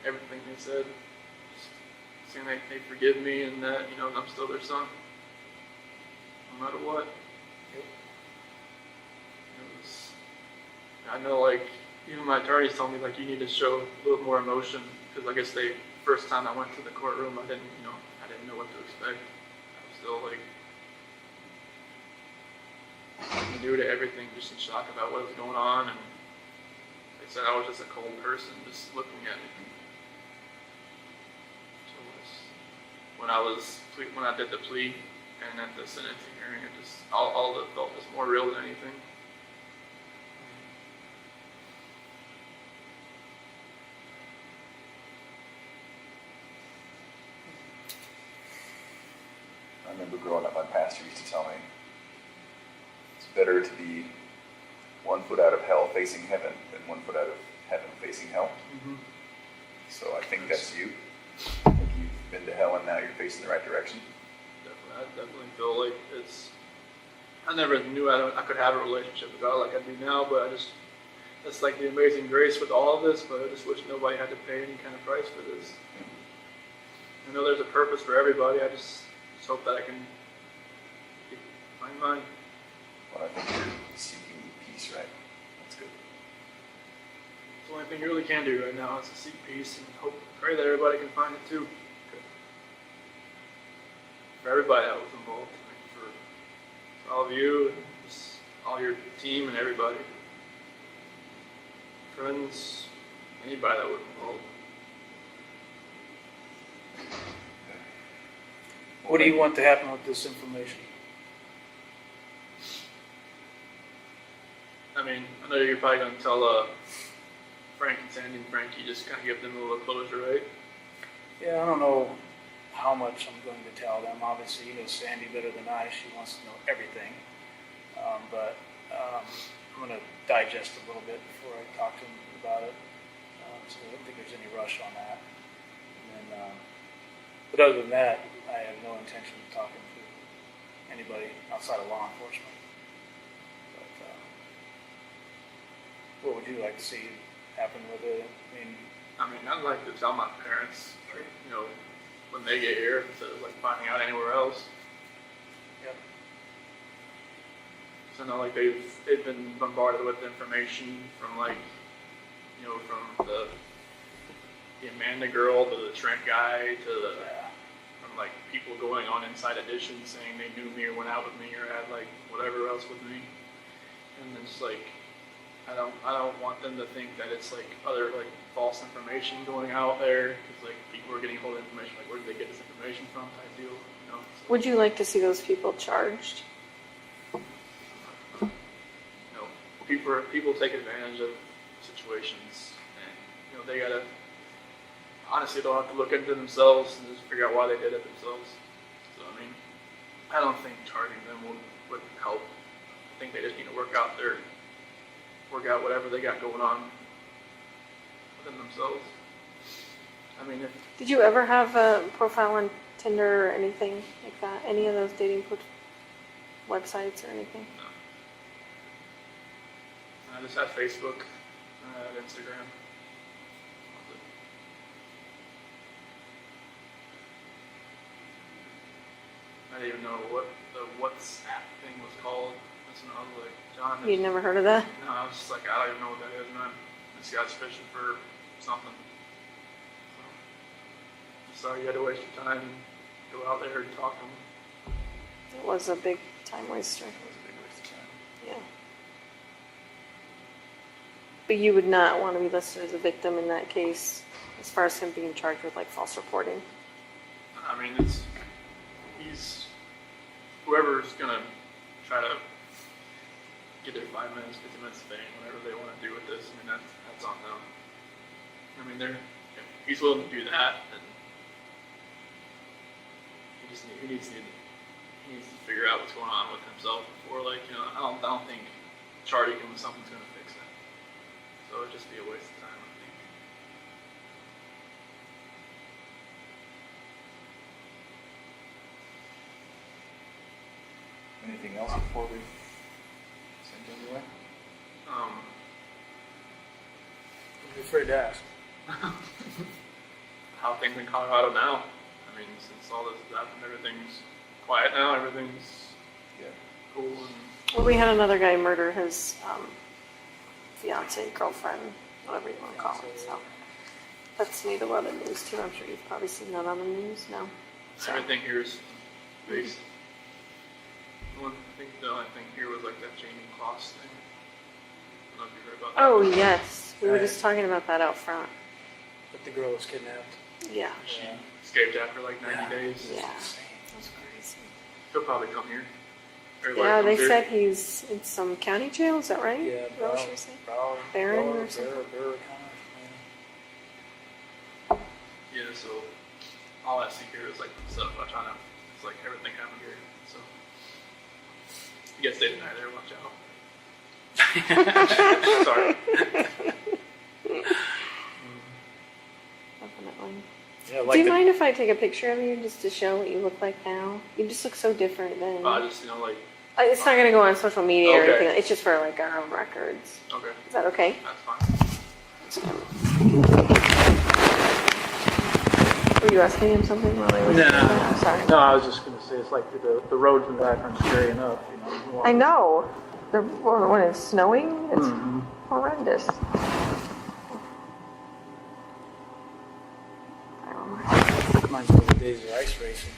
everything they said, saying they forgive me and that, I'm still their son, no matter what. I know, like, even my attorneys told me, like, you need to show a little more emotion, because I guess first time I went to the courtroom, I didn't know what to expect. I was still, like, new to everything, just in shock about what was going on, and they said I was just a cold person, just looking at me. So when I did the plea and at the sentencing hearing, it just all it felt was more real than anything. I remember growing up, my pastor used to tell me, it's better to be 1 foot out of hell facing heaven than 1 foot out of heaven facing hell. Mm-hmm. So I think that's you. I think you've been to hell and now you're facing the right direction. Definitely. I definitely feel like I never knew I could have a relationship with God like I do now, but that's like the amazing grace with all of this, but I just wish nobody had to pay any kind of price for this. I know there's a purpose for everybody. I just hope that I can find mine. Well, I think you're seeking peace, right? That's good. It's the only thing you really can do right now is to seek peace and pray that everybody can find it too. For everybody that was involved, for all of you, and just all your team and everybody, friends, anybody that was involved. What do you want to happen with this information? I mean, I know you're probably going to tell Frank and Sandy and Frankie, just kind of give them a little closure, right? Yeah, I don't know how much I'm going to tell them. Obviously, you know Sandy better than I. She wants to know everything. But I'm going to digest a little bit before I talk to them about it. So I don't think there's any rush on that. And then, but other than that, I have no intention of talking to anybody outside of law enforcement. But what would you like to see happen with it? I mean, I'd like to tell my parents, you know, when they get here, instead of like finding out anywhere else. Yep. So I know like they've been bombarded with information from like, you know, from the Amanda girl to the Trent guy to from like people going on Inside Edition saying they knew me or went out with me or had like whatever else with me, and it's like I don't want them to think that it's like other like false information going out there because like people are getting hold of information like where did they get this information from type deal, you know. So, Would you like to see those people charged? you know, people take advantage of situations, and you know they gotta. Honestly, they'll have to look into themselves and just figure out why they did it themselves. So, I mean, I don't think charging them would help. I think they just need to work out whatever they got going on within themselves. I mean, Did you ever have a profile on Tinder or anything like that? Any of those dating websites or anything? no. I just had Facebook, I had Instagram. I didn't even know what the WhatsApp thing was called. That's when I was like, John. You'd never heard of that? No, I was just like, I don't even know what that is, man. This guy's fishing for something. So, sorry you had to waste your time and go out there and talk to him. It was a big time waster. That was a big waste of time. Yeah. But you would not want to be listed as a victim in that case, as far as him being charged with like false reporting. I mean, he's whoever's gonna try to get their 5 minutes, 50 minutes of fame, whatever they want to do with this. I mean, that's on them. I mean, if he's willing to do that, then he needs to figure out what's going on with himself before, like, you know, I don't think charging him with something's gonna fix that. So it'd just be a waste of time, I think. Anything else before we send it away? I'm afraid to ask. How things in Colorado now? I mean, since all this has happened, everything's quiet now. Everything's cool. And Well, we had another guy murder his fiance, girlfriend, whatever you want to call it. So that's made a lot of news too. I'm sure you've probably seen that on the news now. So everything here is based. I think the only thing here was like that Jamie Kloss thing. I don't know if you heard about that. Oh yes, we were just talking about that out front. But the girl was kidnapped. Yeah. She escaped after like 90 days. Yeah. That's crazy. He'll probably come here. Yeah, they said he's in some county jail. Is that right? Yeah, Is that what you said? Barron Barron or something? Barron Yeah, so all I see here is like stuff I try to. It's like everything happened here. So you guys stay tonight there. Watch out. Sorry. Definitely. Yeah, Do like you the, mind if I take a picture of you just to show what you look like now? You just look so different than. Just, like, It's not gonna go on social media or Okay. anything. It's just for like our own records. okay, Is that okay? that's fine. Were you asking him something while I was? No. I'm sorry. no, I was just going to say, it's like the roads in the background scary enough, you know. I know. When it's snowing, it's Mhm. horrendous. Reminds me of the days of ice racing.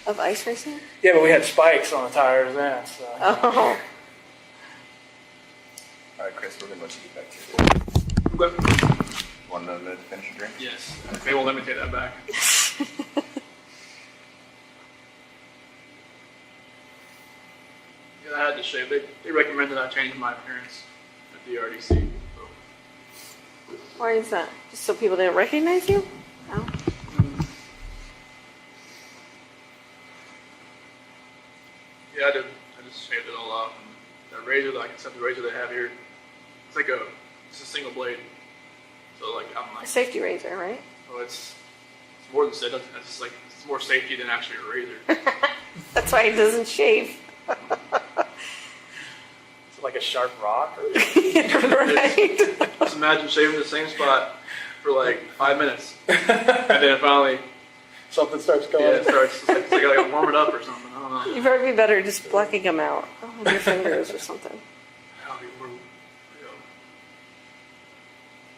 Of ice racing? Yeah, but we had spikes on the tires then, so. Oh. All right, Chris, we're gonna let you get back to it. Okay. 1 minute to finish your drink? Yes. They won't let me take that back. Yeah, I had to shave. They recommended I change my appearance at the RDC. So. Why is that? Just so people didn't recognize you? Oh. Yeah, I did. I just shaved it all off. And that razor, like except the razor they have here, it's like it's a single blade. So like I'm A like, safety razor, right? oh, it's more than said. It's like it's more safety than actually a razor. That's why it doesn't shave. It's like a sharp rock or Right. Just imagine shaving the same spot for like 5 minutes, and then finally, something starts going. yeah, it starts. It's like I gotta warm it up or something. I don't know. You'd probably be better just blacking them out with your fingers or something. How do you work,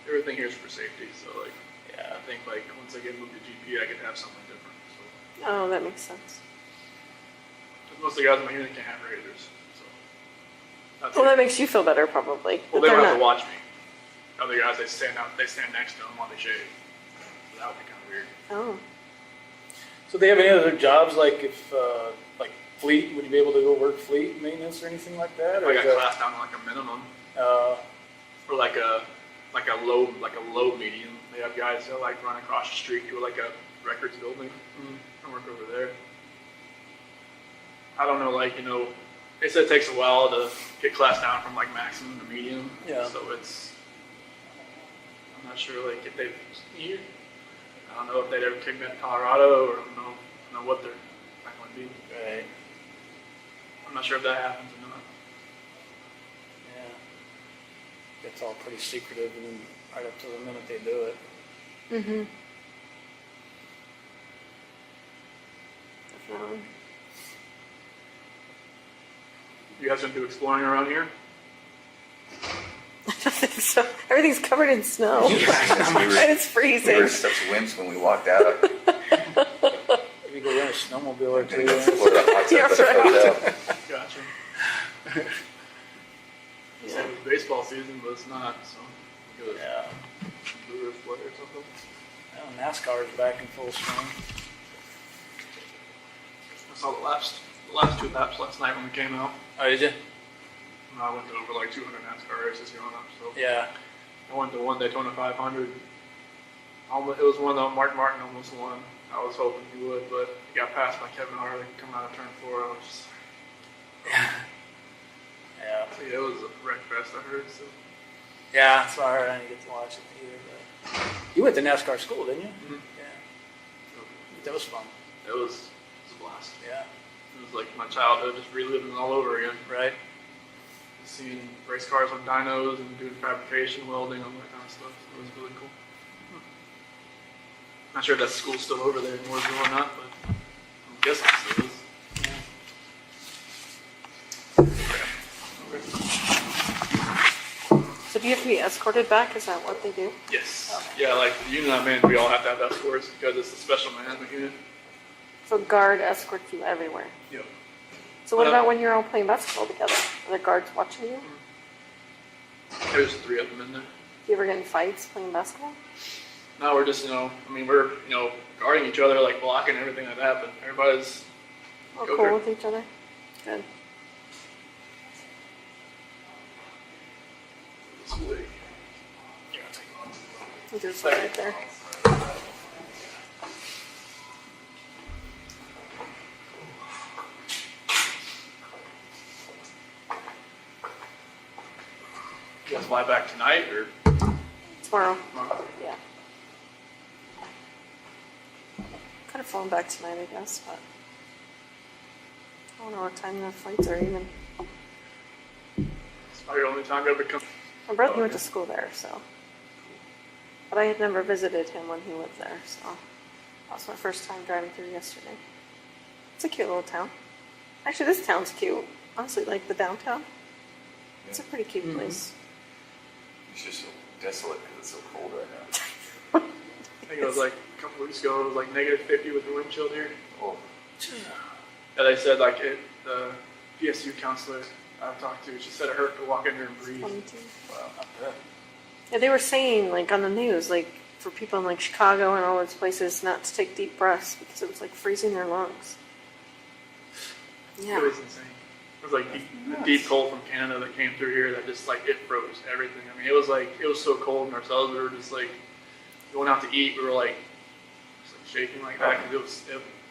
everything here is for safety. So like, yeah, I think like once I get moved to GP, I could have something different. So Oh, that makes sense. most of the guys in my unit can't have razors. So that's Well, it. that makes you feel better, probably. Well, But they they're don't have to not. watch me. Other guys, they stand next to them while they shave. So that would be kind of weird. Oh. So they have any other jobs, like if, like fleet, would you be able to go work fleet maintenance or anything like that? Or I is got that- classed down to like a minimum, Uh, or like a low medium. They have guys that like run across the street to like a records building and work over there. I don't know, like they said it takes a while to get classed down from like maximum to medium. Yeah. So I'm not sure like if they've here. I don't know if they'd ever kick me out to Colorado, or I don't know what their plan would be. right. I'm not sure if that happens or not. Yeah. It's all pretty secretive and then right up to the minute they do it. Mm-hmm. Definitely. You guys gonna do exploring around here? I don't think so. Everything's covered in snow. We were- And it's We freezing. were such wimps when we walked out. Maybe go rent a snowmobile or two. Didn't explore the hot tub Yeah, at the right. hotel. Gotcha. Said it was baseball season, but it's not. So we go Yeah. Blue Earth Play or something. Well, NASCAR's back in full swing. I saw the last 2 laps last night when we came out. Oh, did you? And I went to over like 200 NASCAR races growing up. So Yeah. I went to one Daytona 500. It was one that Mark Martin almost won. I was hoping he would, but he got passed by Kevin Harvick coming out of turn 4. I was just, Yeah. so yeah, it was a wreck fest, I heard. So Yeah, sorry, I didn't get to watch it either. But you went to NASCAR school, didn't you? Mhm. Yeah. That was fun. it was a blast. Yeah. It was like my childhood, just reliving it all over again. Right. Seeing race cars with dynos and doing fabrication, welding, all that kind of stuff. So it was really cool. Not sure if that school's still over there in Mooresville or not, but I'm guessing it still is. So do you have to be escorted back? Is that what they do? Yes. Okay. Yeah, like the unit I'm in, we all have to have escorts because it's a special management unit. So guard escorts you everywhere. Yep. So what about when you're all playing basketball together? Are the guards watching you? There's 3 of them in there. Do you ever get in fights playing basketball? No, we're just, we're, guarding each other, like blocking everything like that, but everybody's Oh, Go cool there. with each other? Good. sweet. Just right there. You guys fly back tonight or Tomorrow. tomorrow? Yeah. Could have flown back tonight, I guess, but I don't know what time the flights are even. It's probably the only time I ever come. My brother went to school there, so. But I had never visited him when he lived there, so that was my first time driving through yesterday. It's a cute little town. Actually, this town's cute. Honestly, like the downtown. It's a pretty cute place. It's just so desolate because it's so cold right now. I think it was like a couple weeks ago, it was like -50 with the wind chill here. Oh, Yeah, they said like the PSU counselor I talked to, she said it hurt to walk in here and breathe. 22. wow. Yeah, they were saying, like, on the news, like, for people in, like, Chicago and all those places not to take deep breaths because it was, like, freezing their lungs. Yeah. It was insane. It was like the deep cold from Canada that came through here that just like it froze everything. I mean, it was so cold, and ourselves we were just like going out to eat. We were like, just, like shaking like that because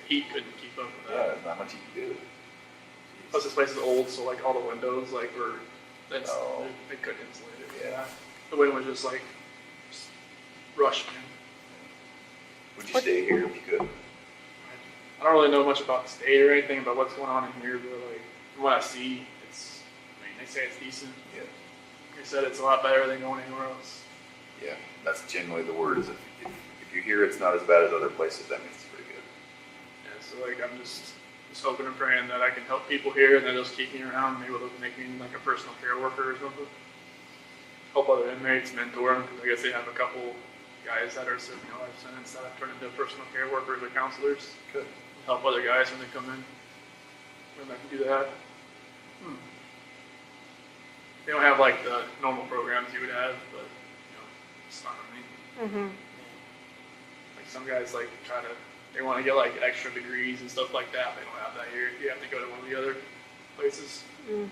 heat couldn't keep up with Yeah, that. there's not much you can do. Plus, this place is old, so like all the windows like were they couldn't insulate it. Yeah. The wind was just like rushing in. Would you stay here if you could? I don't really know much about the state or anything about what's going on in here, but like from what I see, they say it's decent. Yeah. They said it's a lot better than going anywhere else. Yeah, that's generally the word. Is if you hear it's not as bad as other places, that means it's pretty good. Yeah, so like I'm just hoping and praying that I can help people here and that they'll just keep me around. Maybe they'll make me like a personal care worker or something. Help other inmates, mentor them, because I guess they have a couple guys that are serving a life sentence that have turned into personal care workers or counselors. Good. Help other guys when they come in. When I can do that. They don't have like the normal programs you would have, but it's not on me. Mm-hmm. Like some guys like they want to get like extra degrees and stuff like that. They don't have that here. You have to go to one of the other places. Mm.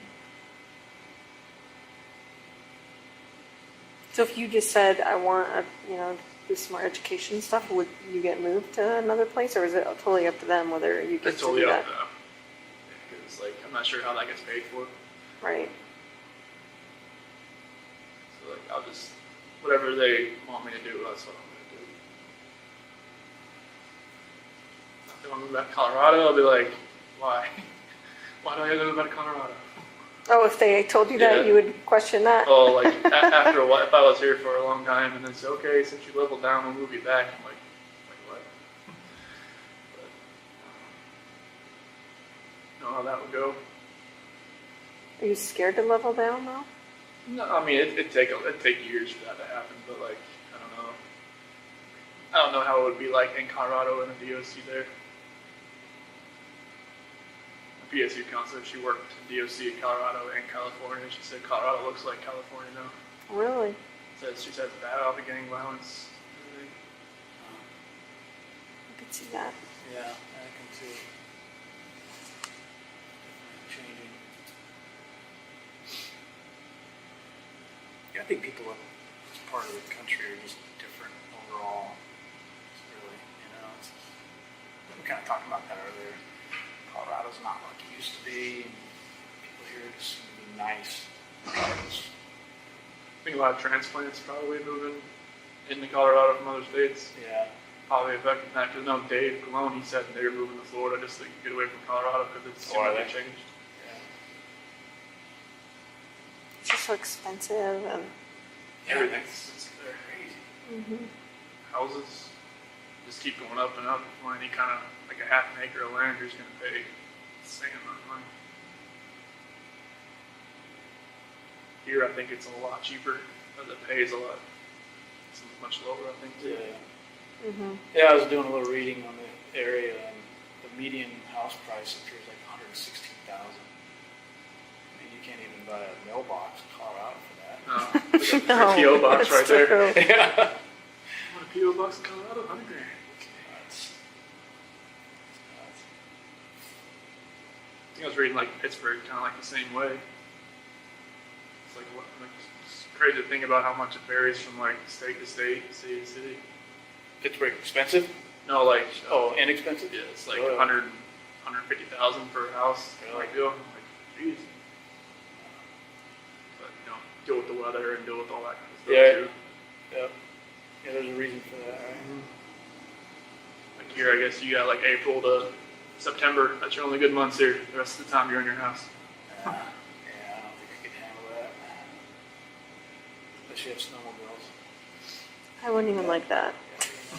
So if you just said, I want do some more education stuff, would you get moved to another place, or is it totally up to them whether you get It's to totally do up that? to them. Because like I'm not sure how that gets paid for. Right. So like I'll just whatever they want me to do, that's what I'm gonna do. If they want to move back to Colorado, I'll be like, why? Why do I have to move back to Colorado? Oh, if they told you that, Yeah. you would question that? Oh, like after a while, if I was here for a long time and then say, okay, since you leveled down, we'll move you back. I'm like what? But, know how that would go. Are you scared to level down, though? No, I mean it'd take years for that to happen, but like I don't know how it would be like in Colorado and the DOC there. The PSU counselor, she worked in DOC in Colorado and California. She said Colorado looks like California now. Really? She says bad about beginning violence. I could see that. Yeah, I can see. Changing. Yeah, I think people in this part of the country are just different overall. It's really, we kind of talked about that earlier. Colorado's not like it used to be. And people here just seem to be nice. I think a lot of transplants probably moving into Colorado from other states. Yeah. Probably affecting that because no, Dave Colon, he said they were moving to Florida just to get away from Colorado because it's too much changed. It's just so expensive and. Everything's they're crazy. Mm-hmm. Houses just keep going up and up. For any kind of like a half an acre of land, you're just going to pay the same amount of money. Here, I think it's a lot cheaper. The pay is it's much lower, I think, too. Yeah. Mm-hmm. Yeah, I was doing a little reading on the area, and the median house price up here is like $116,000. I mean, you can't even buy a mailbox in Colorado for that. No, like a No, P.O. box that's right there. true. Yeah. What a P.O. box in Colorado? $100,000. Nuts. I think I was reading like Pittsburgh, kind of like the same way. It's like it's crazy to think about how much it varies from like state to state, city to city. Pittsburgh expensive? No, like Inexpensive? yeah, it's like Oh. 150,000 per house. Really? Like deal. I'm like, geez. But deal with the weather and deal with all that kind of stuff Yeah. too. Yeah. Yeah, there's a reason for that, right? Like here, I guess you got like April to September. That's your only good months here. The rest of the time you're in your house. Yeah, I don't think I could handle that. Unless you have snowmobiles. I wouldn't even like that.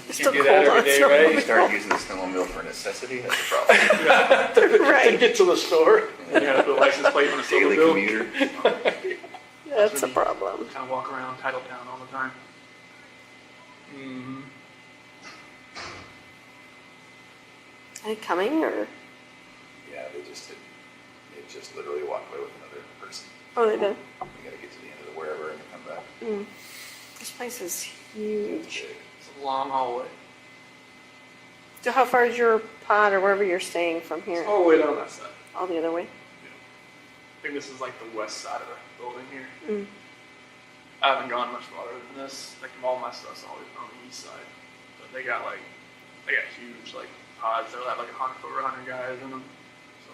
It's Can't still do that cold every day, on right? You snowmobile. start using the snowmobile for necessity, that's a problem. To Right. get to the store. You got to put a license plate on a Daily snowmobile. commuter. That's a problem. Kind of walk around Titletown all the time. Mm-hmm. Are they coming or? Yeah, they just literally walked away with another person. Oh, they did. You gotta get to the end of the wherever and come back. Mm. This place is It's huge. big. It's a long hallway. So how far is your pod or wherever you're staying from here? It's all the way down that side. All the other way? I think this is like the west side of the building here. Mm. I haven't gone much farther than this. Like all my stuff's always on the east side. But they got huge like pods that'll have like 100 over 100 guys in them. So,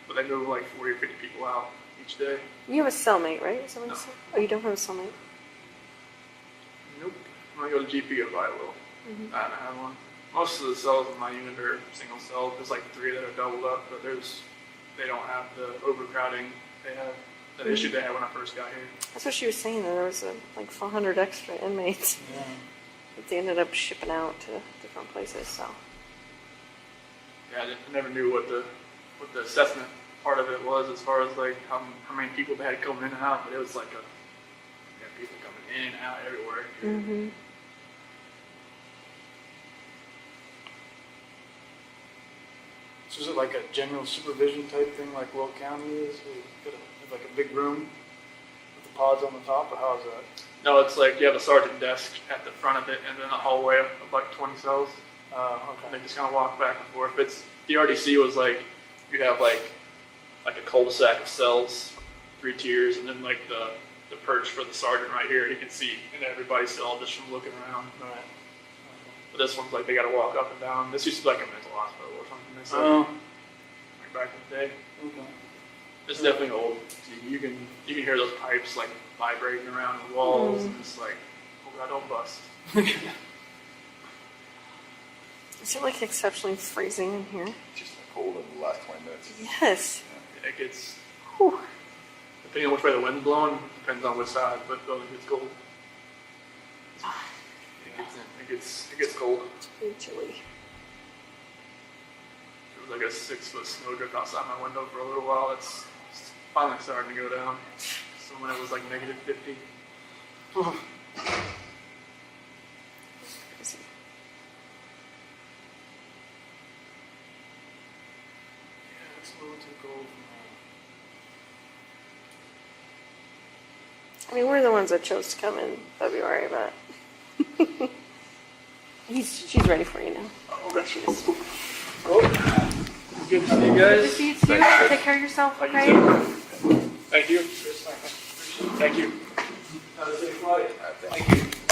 but they move like 40 or 50 people out each day. You have a cellmate, right? Is that what you No. said? Oh, you don't have a cellmate? Nope. When I go to GP, I probably will. Mhm. I haven't had one. Most of the cells in my unit are single cell. There's like 3 that are doubled up, but they don't have the overcrowding they have. That issue they had when I first got here. That's what she was saying, that there was like 400 extra inmates Yeah. that they ended up shipping out to different places, so. Yeah, I never knew what the assessment part of it was as far as like how many people they had coming in and out, but it was like people coming in and out everywhere. Mm-hmm. So is it like a general supervision type thing like Will County is? Where you got like a big room with the pods on the top, or how is that? No, it's like you have a sergeant desk at the front of it and then a hallway of like 20 cells. And Okay. they just kind of walk back and forth. The RDC was like, you have like a cul-de-sac of cells, 3 tiers, and then like the perch for the sergeant right here. You can see in everybody's cell just from looking around. All right. But this one's like they got to walk up and down. This used to be like a mental hospital or something. They said, Oh, like back in the day. okay. It's definitely old. You can hear those pipes like vibrating around the walls, and it's like, oh god, don't bust. Is it like exceptionally freezing in here? Just cold in the last 20 minutes. Yes. It gets, Whew. depending on which way the wind's blowing, depends on which side, but it gets cold. It gets cold. It's pretty chilly. It was like a 6-foot snowdrift outside my window for a little while. It's finally starting to go down. So when it was like negative 50. Crazy. Yeah, it's a little too cold for I mean, we're the ones that chose to come in February, but she's ready for you now. Okay. She is. Well, good to see you Good to guys. see you too. Take care of yourself, Like okay? you said. Thank you. Thank you. Have a safe flight. Thank Thank you.